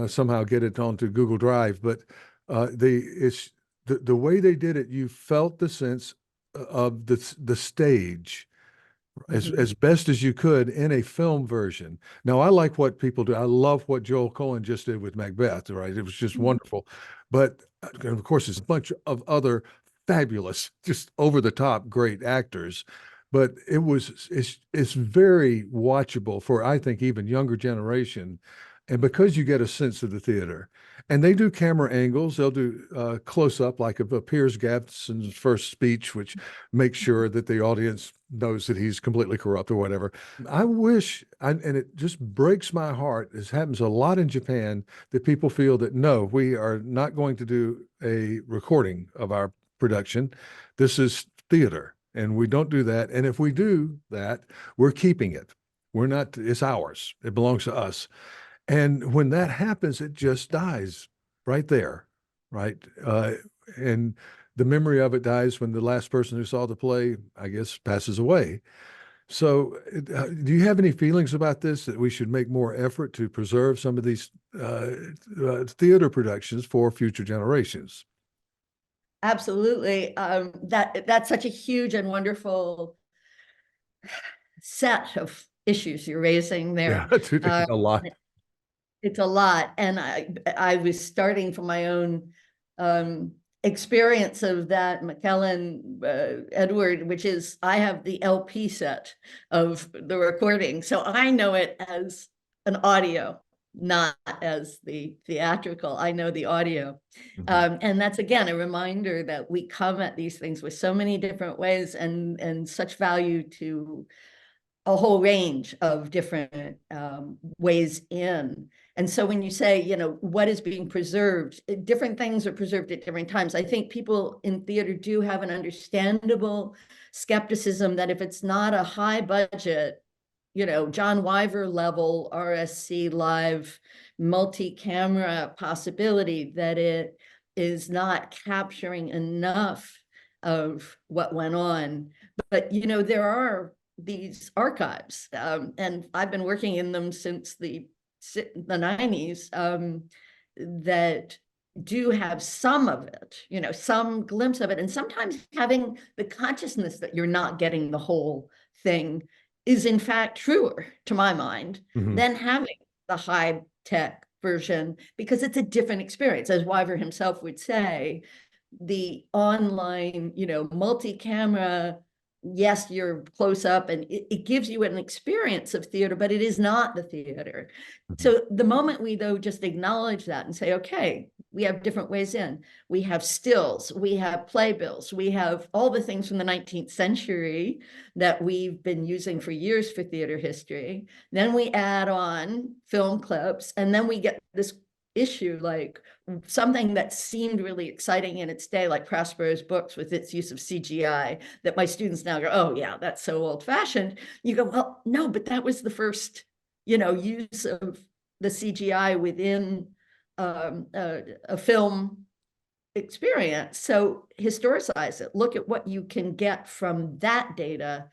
somehow get it onto Google Drive. But it's the way they did it. You felt the sense of the stage as best as you could in a film version. Now, I like what people do. I love what Joel Cohen just did with Macbeth, right? It was just wonderful. But of course, there's a bunch of other fabulous, just over the top great actors. But it's very watchable for, I think, even younger generation. And because you get a sense of the theater, and they do camera angles, they'll do close up, like of Piers Gavson's first speech, which makes sure that the audience knows that he's completely corrupt or whatever. I wish, and it just breaks my heart, this happens a lot in Japan, that people feel that no, we are not going to do a recording of our production. This is theater, and we don't do that. And if we do that, we're keeping it. We're not, it's ours. It belongs to us. And when that happens, it just dies right there, right? And the memory of it dies when the last person who saw the play, I guess, passes away. So, do you have any feelings about this, that we should make more effort to preserve some of these theater productions for future generations? Absolutely. That's such a huge and wonderful set of issues you're raising Yeah, there. a lot. It's a lot. And I was starting from my own experience of that McKellen Edward, which is, I have the LP set of the recording. So I know it as an audio, not as the theatrical. I know the audio. And that's, again, a reminder that we come at these things with so many different ways and such value to a whole range of different ways in. And so when you say, you know, what is being preserved, different things are preserved at different times. I think people in theater do have an understandable skepticism that if it's not a high budget, you know, John Wyver level RSC live multi-camera possibility, that it is not capturing enough of what went on. But, you know, there are these archives, and I've been working in them since the 90s, that do have some of it, you know, some glimpse of it. And sometimes having the consciousness that you're not getting the whole thing is in fact truer, to my mind, than having the high tech version, because it's a different experience. As Wyver himself would say, the online, you know, multi-camera, yes, you're close up and it gives you an experience of theater, but it is not the theater. So the moment we, though, just acknowledge that and say, okay, we have different ways in, we have stills, we have playbills, we have all the things from the 19th century that we've been using for years for theater history. Then we add on film clips, and then we get this issue, like something that seemed really exciting in its day, like Prospero's books with its use of CGI, that my students now go, oh yeah, that's so old fashioned. You go, well, no, but that was the first, you know, use of the CGI within a film experience. So historicize it, look at what you can get from that data.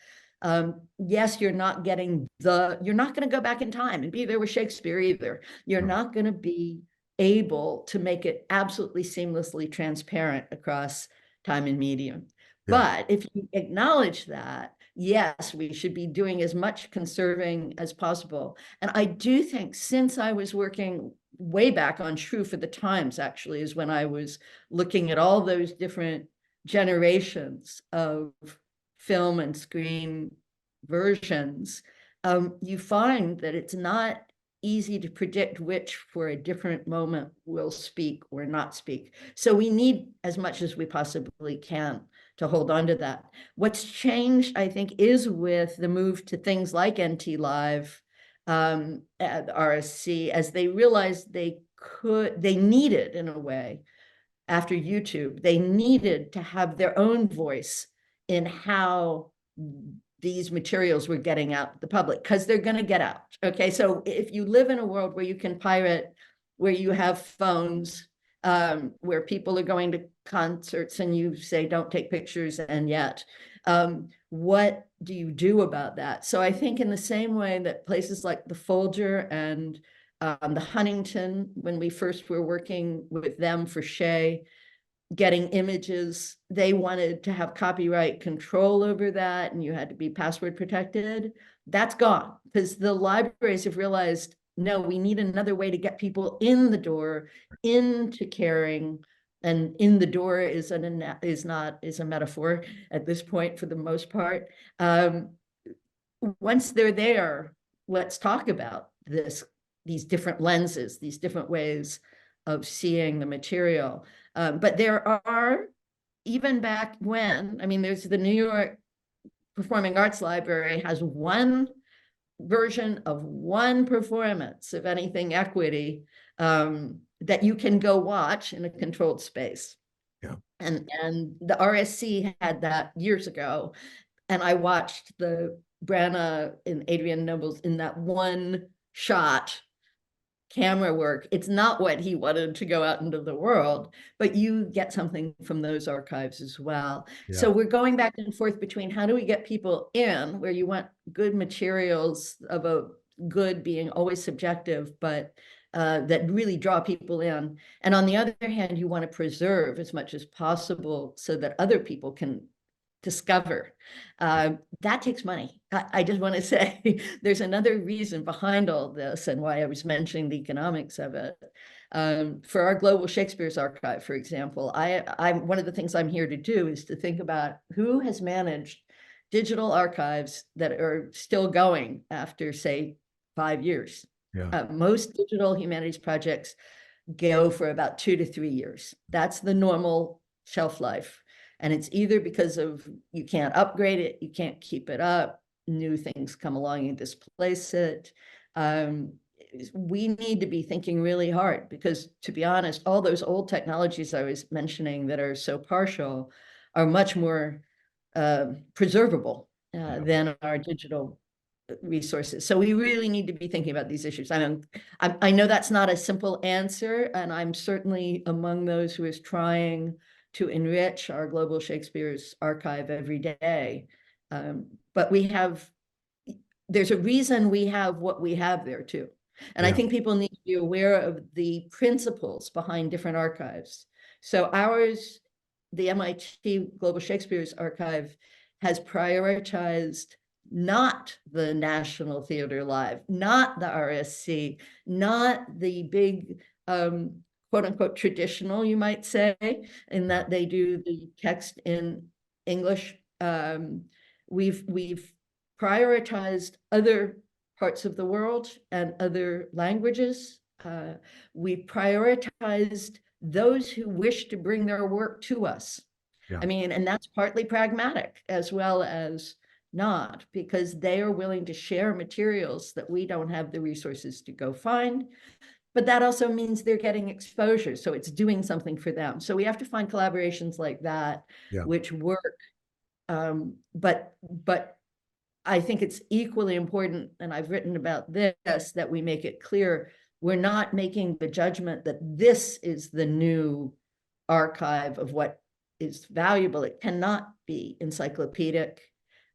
Yes, you're not getting you're not going to go back in time and be there with Shakespeare either. You're not going to be able to make it absolutely seamlessly transparent across time and medium. Yeah. But if you acknowledge that, yes, we should be doing as much conserving as possible. And I do think, since I was working way back on True for the Times, actually, is when I was looking at all those different generations of film and screen versions, you find that it's not easy to predict which for a different moment will speak or not speak. So we need as much as we possibly can to hold on to that. What's changed, I think, is with the move to things like NT Live, at RSC, as they realized they needed, in a way, after YouTube, they needed to have their own voice in how these materials were getting out to the public, because they're going to get out. Okay, so if you live in a world where you can pirate, where you have phones, where people are going to concerts and you say, don't take pictures, and yet What do you do about that? So I think in the same way that places like the Folger and the Huntington, when we first were working with them for Shea, getting images, they wanted to have copyright control over that, and you had to be password protected. That's gone because the libraries have realized, no, we need another way to get people in the door into caring. And in the door is a metaphor at this point for the most part. Once they're there, let's talk about these different lenses, these different ways of seeing the material. But there are, even back when, I mean, there's the New York Performing Arts Library has one version of one performance of anything equity that you can go watch in a controlled space. Yeah. And the RSC had that years ago. And I watched the Branagh and Adrian Nobles in that one shot camera work. It's not what he wanted to go out into the world, but you get something from those archives as well. Yeah. So we're going back and forth between how do we get people in, where you want good materials of a good being always subjective, but that really draw people in. And on the other hand, you want to preserve as much as possible so that other people can discover. That takes money. I just want to say there's another reason behind all this and why I was mentioning the economics of it. For our Global Shakespeare's Archive, for example, I'm one of the things I'm here to do is to think about who has managed digital archives that are still going after, say, 5 years. Yeah. Most digital humanities projects go for about 2 to 3 years. That's the normal shelf life. And it's either because of you can't upgrade it, you can't keep it up, new things come along and displace it. We need to be thinking really hard because, to be honest, all those old technologies I was mentioning that are so partial are much more preservable than our digital resources. So we really need to be thinking about these issues. I know that's not a simple answer, and I'm certainly among those who is trying to enrich our Global Shakespeare's Archive every day. But there's a reason we have what we have there too. And I think people need to be aware of the principles behind different archives. So ours, the MIT Global Shakespeare's Archive, has prioritized not the National Theater Live, not the RSC, not the big quote unquote traditional, you might say, in that they do the text in English. We've prioritized other parts of the world and other languages. We prioritized those who wish to bring their work to us. Yeah. I mean, and that's partly pragmatic as well as not, because they are willing to share materials that we don't have the resources to go find. But that also means they're getting exposure. So it's doing something for them. So we have to find collaborations like that, which work. But I think it's equally important, and I've written about this, that we make it clear we're not making the judgment that this is the new archive of what is valuable. It cannot be encyclopedic.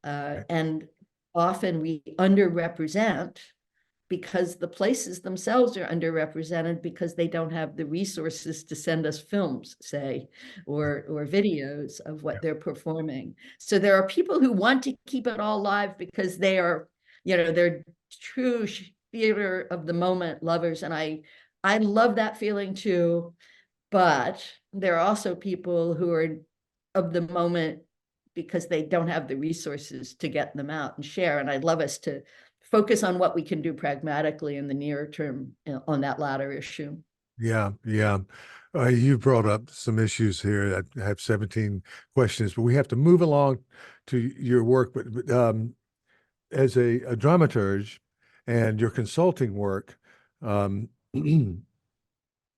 And often we underrepresent because the places themselves are underrepresented because they don't have the resources to send us films, say, or videos of what they're performing. So there are people who want to keep it all live because they are, they're true theater of the moment lovers. And I love that feeling too. But there are also people who are of the moment because they don't have the resources to get them out and share. And I'd love us to focus on what we can do pragmatically in the near term on that latter issue. Yeah. You brought up some issues here. I have 17 questions, but we have to move along to your work. But as a dramaturg and your consulting work,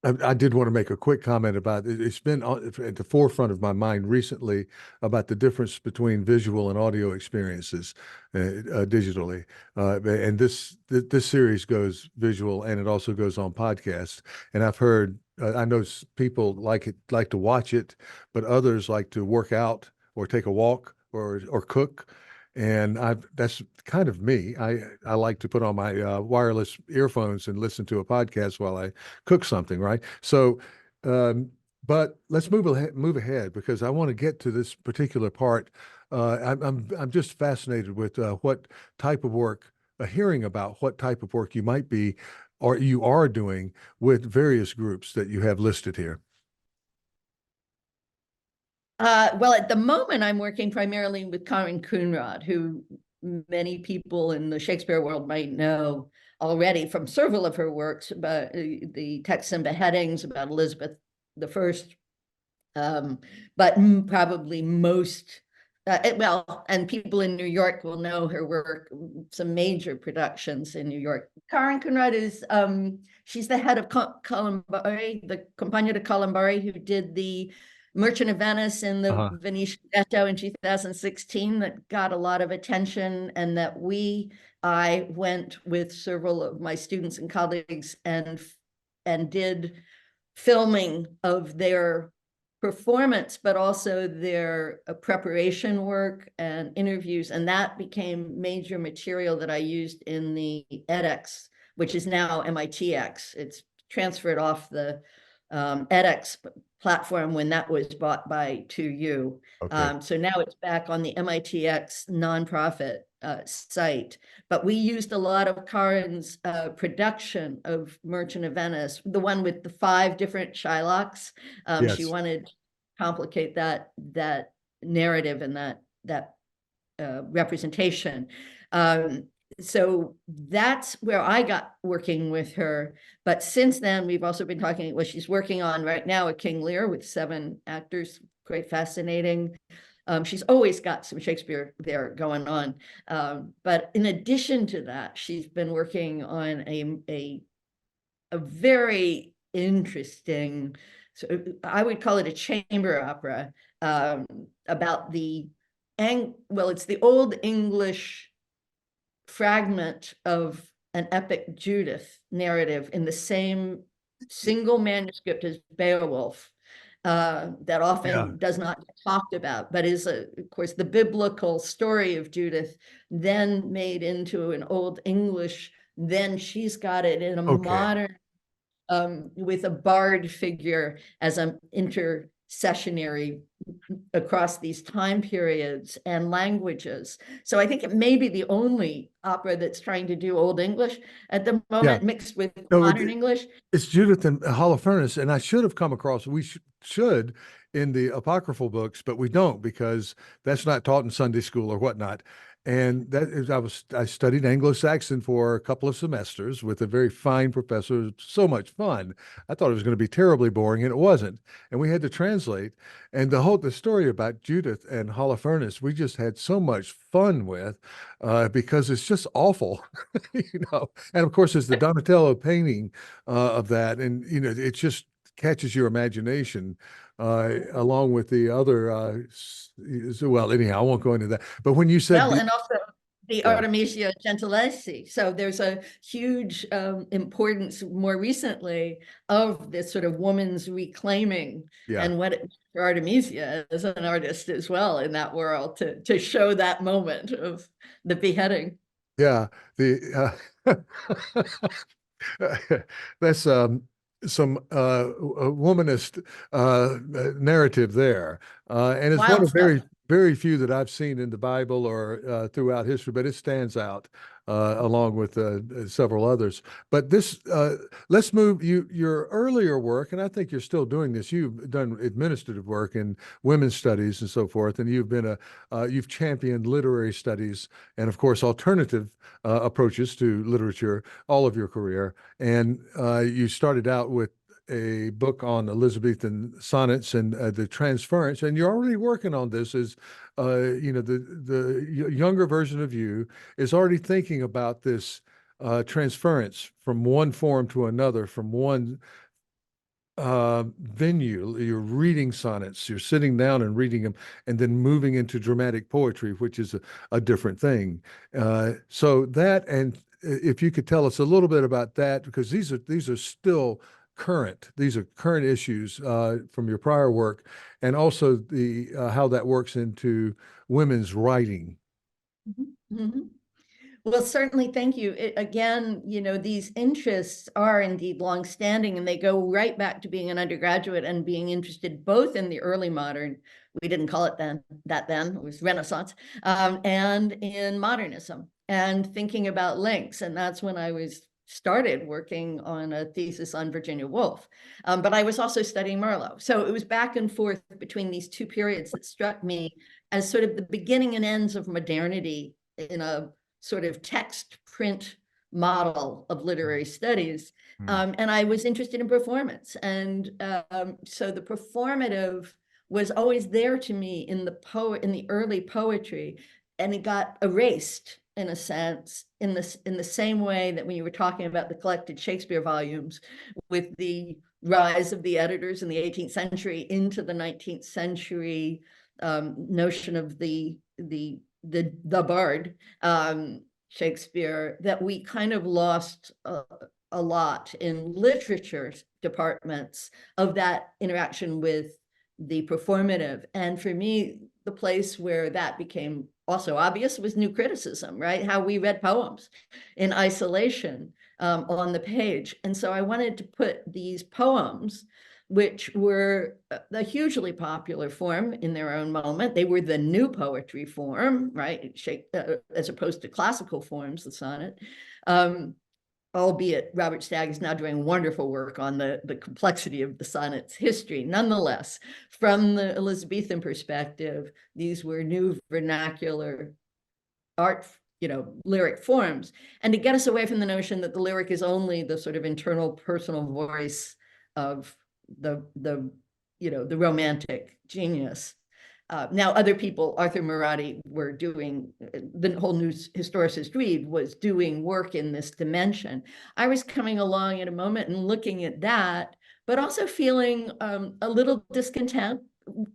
I did want to make a quick comment about it. It's been at the forefront of my mind recently about the difference between visual and audio experiences digitally. And this series goes visual and it also goes on podcast. And I've heard, I know people like to watch it, but others like to work out or take a walk or cook. And that's kind of me. I like to put on my wireless earphones and listen to a podcast while I cook something, right? So, um, but let's move ahead because I want to get to this particular part. I'm just fascinated with what type of work, hearing about what type of work you might be or you are doing with various groups that you have listed here. Well, at the moment, I'm working primarily with Karen Coonrod, who many people in the Shakespeare world might know already from several of her works about the Texts and Beheadings, about Elizabeth I, but probably most, well, and people in New York will know her work, some major productions in New York. Karen Coonrod is, she's the head of Columbari, the Compagnia de Columbari, who did the Merchant of Venice in the Venetian Ghetto in 2016 that got a lot of attention, and that I went with several of my students and colleagues and did filming of their performance, but also their preparation work and interviews. And that became major material that I used in the edX, which is now MITx. It's transferred off the edX platform when that was bought by 2U. Okay. So now it's back on the MITx nonprofit site. But we used a lot of Karen's production of Merchant of Venice, the one with the 5 different Shylocks. Yes. She wanted to complicate that narrative and that representation. So that's where I got working with her. But since then, we've also been talking, well, she's working on right now a King Lear with 7 actors, quite fascinating. She's always got some Shakespeare there going on. But in addition to that, she's been working on a very interesting, so I would call it a chamber opera, about it's the Old English fragment of an epic Judith narrative in the same single manuscript as Beowulf, that often does not get talked about, but is, of course, the biblical story of Judith, then made into an Old English. Then she's got it in a modern, with a bard figure as an intercessionary across these time periods and languages. So I think it may be the only opera that's trying to do Old English at the moment, mixed with modern English. It's Judith and Holofernes, and I should have come across, we should in the apocryphal books, but we don't because that's not taught in Sunday school or whatnot. And that is, I studied Anglo-Saxon for a couple of semesters with a very fine professor. It was so much fun. I thought it was going to be terribly boring, and it wasn't. And we had to translate. And the story about Judith and Holofernes, we just had so much fun with, because it's just awful, And of course, there's the Donatello painting of that, and it just catches your imagination, along with the other. Well, anyhow, I won't go into that. But when you said, and also the Artemisia Gentileschi, so there's a huge importance more recently of this sort of woman's reclaiming, and what it, for Artemisia as an artist as well in that world to show that moment of the beheading. Yeah, that's some womanist narrative there, and it's one of very few that I've seen in the Bible or throughout history, but it stands out along with several others. But this, let's move your earlier work, and I think you're still doing this. You've done administrative work in women's studies and so forth, and you've been you've championed literary studies and, of course, alternative approaches to literature all of your career. And you started out with a book on Elizabethan sonnets and the transference, and you're already working on this. As the younger version of you is already thinking about this transference from one form to another, from one venue. You're reading sonnets, you're sitting down and reading them, and then moving into dramatic poetry, which is a different thing. So that, and if you could tell us a little bit about that, because these are still current. These are current issues from your prior work, and also the how that works into women's writing. Mhm. Well, certainly, thank you. Again, these interests are indeed longstanding, and they go right back to being an undergraduate and being interested both in the early modern, we didn't call it then, it was Renaissance, and in modernism, and thinking about links. And that's when I started working on a thesis on Virginia Woolf. But I was also studying Marlowe. So it was back and forth between these two periods that struck me as sort of the beginning and ends of modernity in a sort of text print model of literary studies. And I was interested in performance. And so the performative was always there to me in the early poetry, and it got erased in a sense, in the same way that when you were talking about the collected Shakespeare volumes, with the rise of the editors in the 18th century into the 19th century notion of the bard, Shakespeare, that we kind of lost a lot in literature departments of that interaction with the performative. And for me, the place where that became also obvious was new criticism, right? How we read poems in isolation on the page. And so I wanted to put these poems, which were a hugely popular form in their own moment. They were the new poetry form, right? As opposed to classical forms, the sonnet. Albeit Robert Stagg is now doing wonderful work on the complexity of the sonnet's history. Nonetheless, from the Elizabethan perspective, these were new vernacular art, lyric forms. And to get us away from the notion that the lyric is only the sort of internal personal voice of the romantic genius. Now, other people, Arthur Murati, were doing, the whole new historicist Reed was doing work in this dimension. I was coming along at a moment and looking at that, but also feeling a little discontent,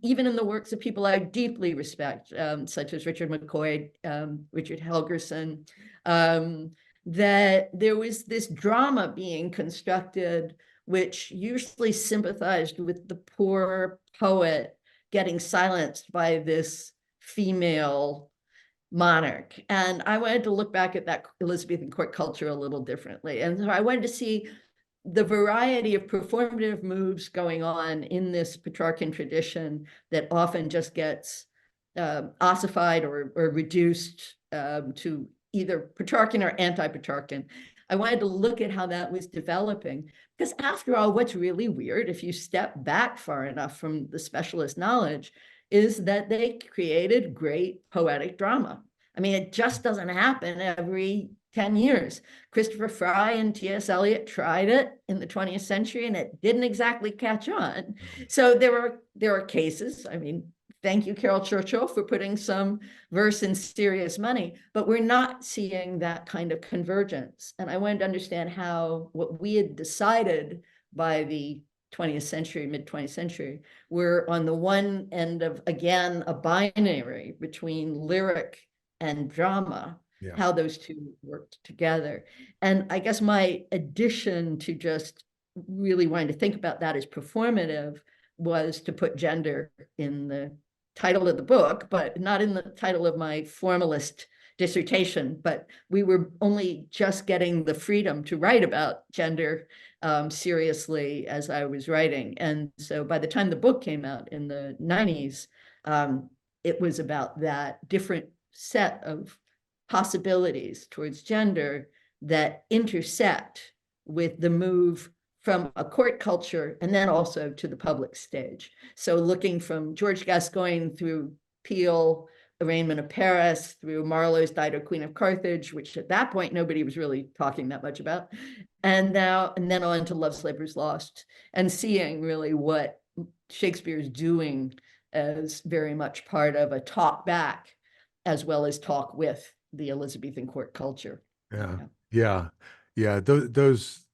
even in the works of people I deeply respect, such as Richard McCoy, Richard Helgerson, that there was this drama being constructed, which usually sympathized with the poor poet getting silenced by this female monarch. And I wanted to look back at that Elizabethan court culture a little differently. And so I wanted to see the variety of performative moves going on in this Petrarchan tradition that often just gets ossified or reduced to either Petrarchan or anti-Petrarchan. I wanted to look at how that was developing, because after all, what's really weird, if you step back far enough from the specialist knowledge, is that they created great poetic drama. I mean, it just doesn't happen every 10 years. Christopher Fry and T.S. Eliot tried it in the 20th century, and it didn't exactly catch on. So there are cases, I mean, thank you, Carol Churchill, for putting some verse in Serious Money, but we're not seeing that kind of convergence. And I wanted to understand how what we had decided by the 20th century, mid-20th century, we're on the one end of, again, a binary between lyric and drama, how those two worked together. And I guess my addition to just really wanting to think about that as performative was to put gender in the title of the book, but not in the title of my formalist dissertation. But we were only just getting the freedom to write about gender seriously as I was writing. And so by the time the book came out in the 90s, it was about that different set of possibilities towards gender that intersect with the move from a court culture and then also to the public stage. So looking from George Gascoigne through Peele, Arraignment of Paris, through Marlowe's Dido, Queen of Carthage, which at that point nobody was really talking that much about, and then on to Love, Slavers, Lost, and seeing really what Shakespeare's doing as very much part of a talk back as well as talk with the Elizabethan court culture. Yeah.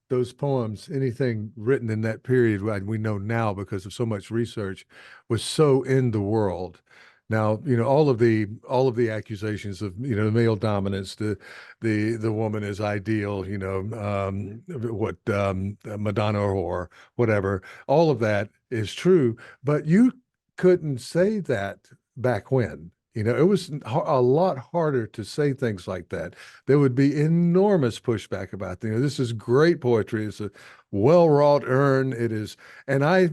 Those poems, anything written in that period, we know now because of so much research, was so in the world Now, all of the accusations of, male dominance, the woman is ideal, what Madonna or whatever, all of that is true, but you couldn't say that back when. It was a lot harder to say things like that. There would be enormous pushback about, this is great poetry. It's a well-wrought urn. It is, and I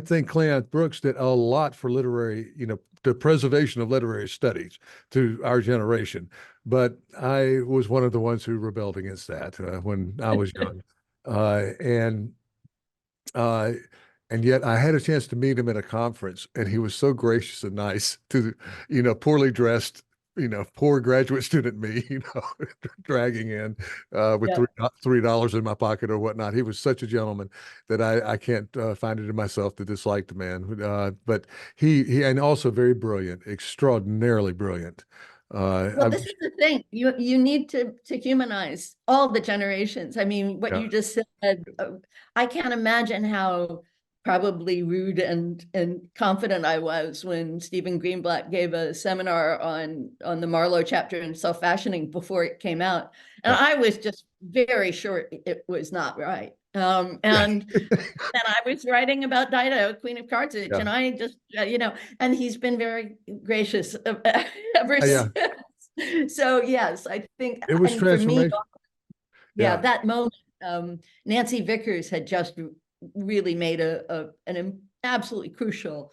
think Cleanth Brooks did a lot for literary, the preservation of literary studies to our generation. But I was one of the ones who rebelled against that when I was young. Uh, and uh, and yet I had a chance to meet him at a conference, and he was so gracious and nice to, poorly dressed, poor graduate student me, dragging in with Yeah. $3 in my pocket or whatnot. He was such a gentleman that I can't find it in myself to dislike the man. But he and also very brilliant, extraordinarily brilliant. Well, this is the thing. You need to humanize all the generations. I mean, what Yeah, you just said, I can't imagine how probably rude and confident I was when Stephen Greenblatt gave a seminar on the Marlowe chapter in self-fashioning before it came out. And yeah, I was just very sure it was not right. yeah, And I was writing about Dido, Queen of Carthage, yeah, and I just, and he's been very gracious ever yeah. since. So yes, I think, It was and for me, transformation. yeah, Yeah, that moment, Nancy Vickers had just really made an absolutely crucial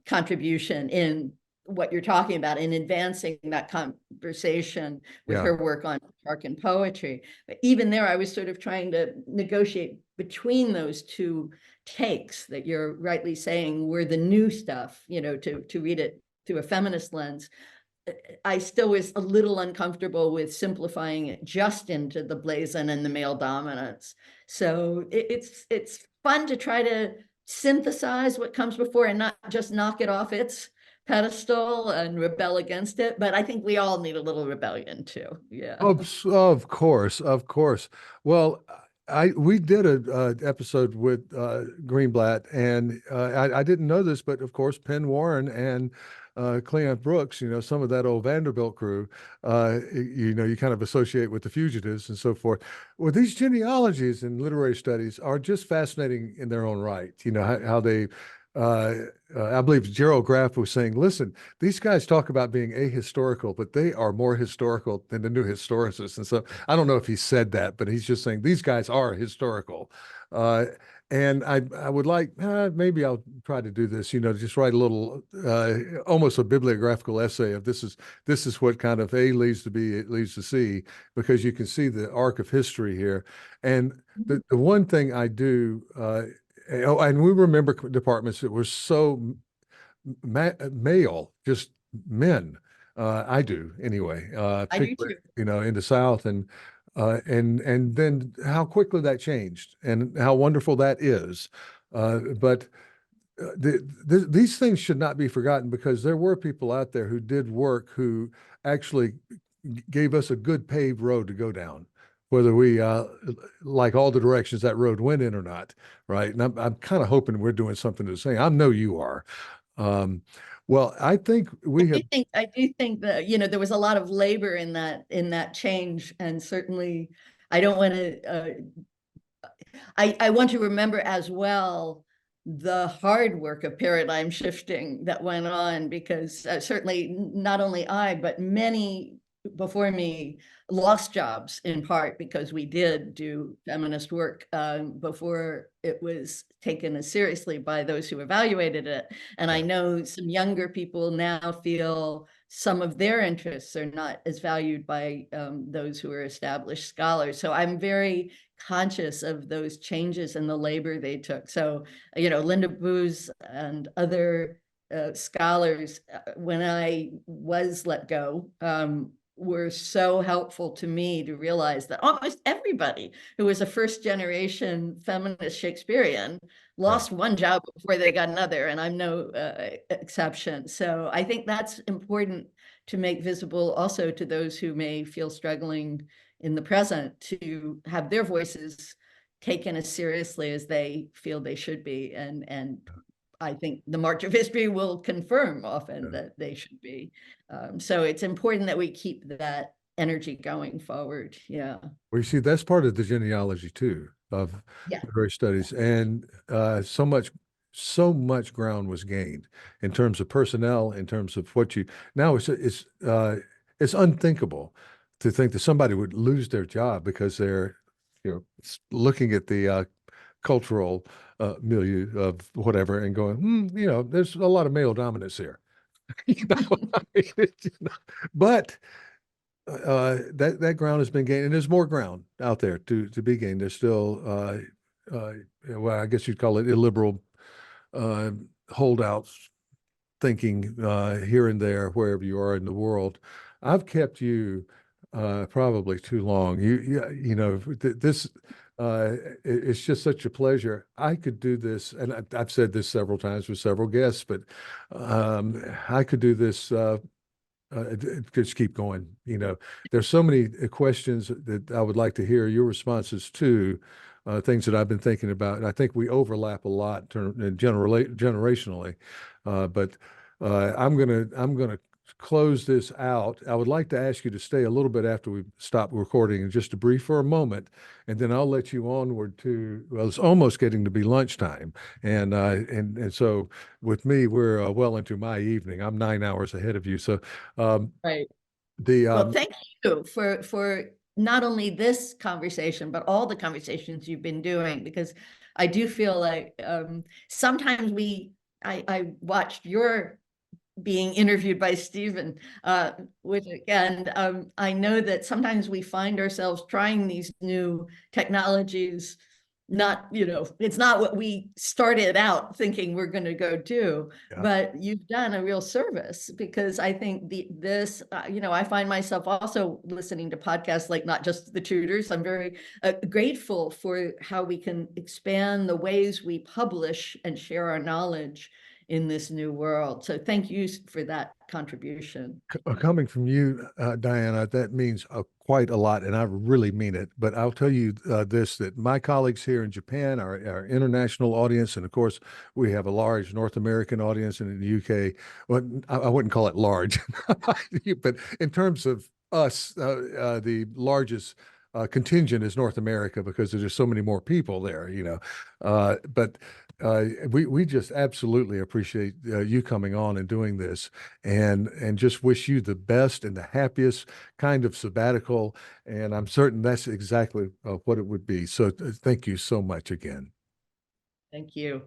contribution in what you're talking about in advancing that conversation with yeah, her work on Petrarch and poetry. But even there, I was sort of trying to negotiate between those two takes that you're rightly saying were the new stuff, to read it through a feminist lens. I still was a little uncomfortable with simplifying it just into the blazon and the male dominance. So it's fun to try to synthesize what comes before and not just knock it off its pedestal and rebel against it. But I think we all need a little rebellion too. Yeah. of course, of course. Well, we did a episode with Greenblatt, and I didn't know this, but of course, Penn Warren and Cleanth Brooks, some of that old Vanderbilt crew, you kind of associate with the fugitives and so forth. Well, these genealogies and literary studies are just fascinating in their own right. How they, uh, I believe Gerald Graff was saying, listen, these guys talk about being ahistorical, but they are more historical than the new historicists. And so I don't know if he said that, but he's just saying these guys are historical. Uh, and I would like, maybe I'll try to do this, just write a little, almost a bibliographical essay of this is what kind of A leads to B, it leads to C, because you can see the arc of history here. And the one thing I do, oh, and we remember departments that were so male, just men. I do anyway, I do particularly, too. in the South, and then how quickly that changed and how wonderful that is. But these things should not be forgotten, because there were people out there who did work who actually gave us a good paved road to go down, whether we like all the directions that road went in or not, right? And I'm kind of hoping we're doing something to say. I know you are. Um, well, I think we have. I do think that, there was a lot of labor in that change. And certainly I don't want to, I want to remember as well the hard work of paradigm shifting that went on, because certainly not only I, but many before me lost jobs in part because we did do feminist work before it was taken as seriously by those who evaluated it. And I know some younger people now feel some of their interests are not as valued by those who are established scholars. So I'm very conscious of those changes in the labor they took. So, Linda Booz and other scholars, when I was let go, were so helpful to me to realize that almost everybody who was a first generation feminist Shakespearean Yeah. lost one job before they got another, and I'm no exception. So I think that's important to make visible also to those who may feel struggling in the present, to have their voices taken as seriously as they feel they should be, and I think the march of history will confirm often Yeah. that they should be. So it's important that we keep that energy going forward. Yeah. Well, you see, that's part of the genealogy too of Yeah. literary studies, and so much ground was gained in terms of personnel, in terms of what you now it's unthinkable to think that somebody would lose their job because they're looking at the cultural milieu of whatever and going, there's a lot of male dominance here. I mean, but that ground has been gained, and there's more ground out there to be gained. There's still, well, I guess you'd call it illiberal uh, holdouts thinking here and there, wherever you are in the world. I've kept you probably too long. This. It's just such a pleasure. I could do this, and I've said this several times with several guests, but I could do this just keep going. There's so many questions that I would like to hear your responses to, things that I've been thinking about. And I think we overlap a lot generationally. But I'm gonna close this out. I would like to ask you to stay a little bit after we stop recording and just to brief for a moment, and then I'll let you onward to, well, it's almost getting to be lunchtime. And so with me, we're well into my evening. I'm 9 hours ahead of you. So Right. the Well, thank you for not only this conversation, but all the conversations you've been doing, because I do feel like sometimes I watched your being interviewed by Stephen, and I know that sometimes we find ourselves trying these new technologies, not, it's not what we started out thinking we're going to go do, Yeah. but you've done a real service, because I think I find myself also listening to podcasts like Not Just the Tutors. I'm very grateful for how we can expand the ways we publish and share our knowledge in this new world. So thank you for that contribution. Coming from you, Diana, that means quite a lot, and I really mean it. But I'll tell you this, that my colleagues here in Japan, our international audience, and of course, we have a large North American audience in the UK. Well, I wouldn't call it large, but in terms of us, the largest contingent is North America because there's so many more people there, but we just absolutely appreciate you coming on and doing this, and just wish you the best and the happiest kind of sabbatical. And I'm certain that's exactly what it would be. So thank you so much again. Thank you.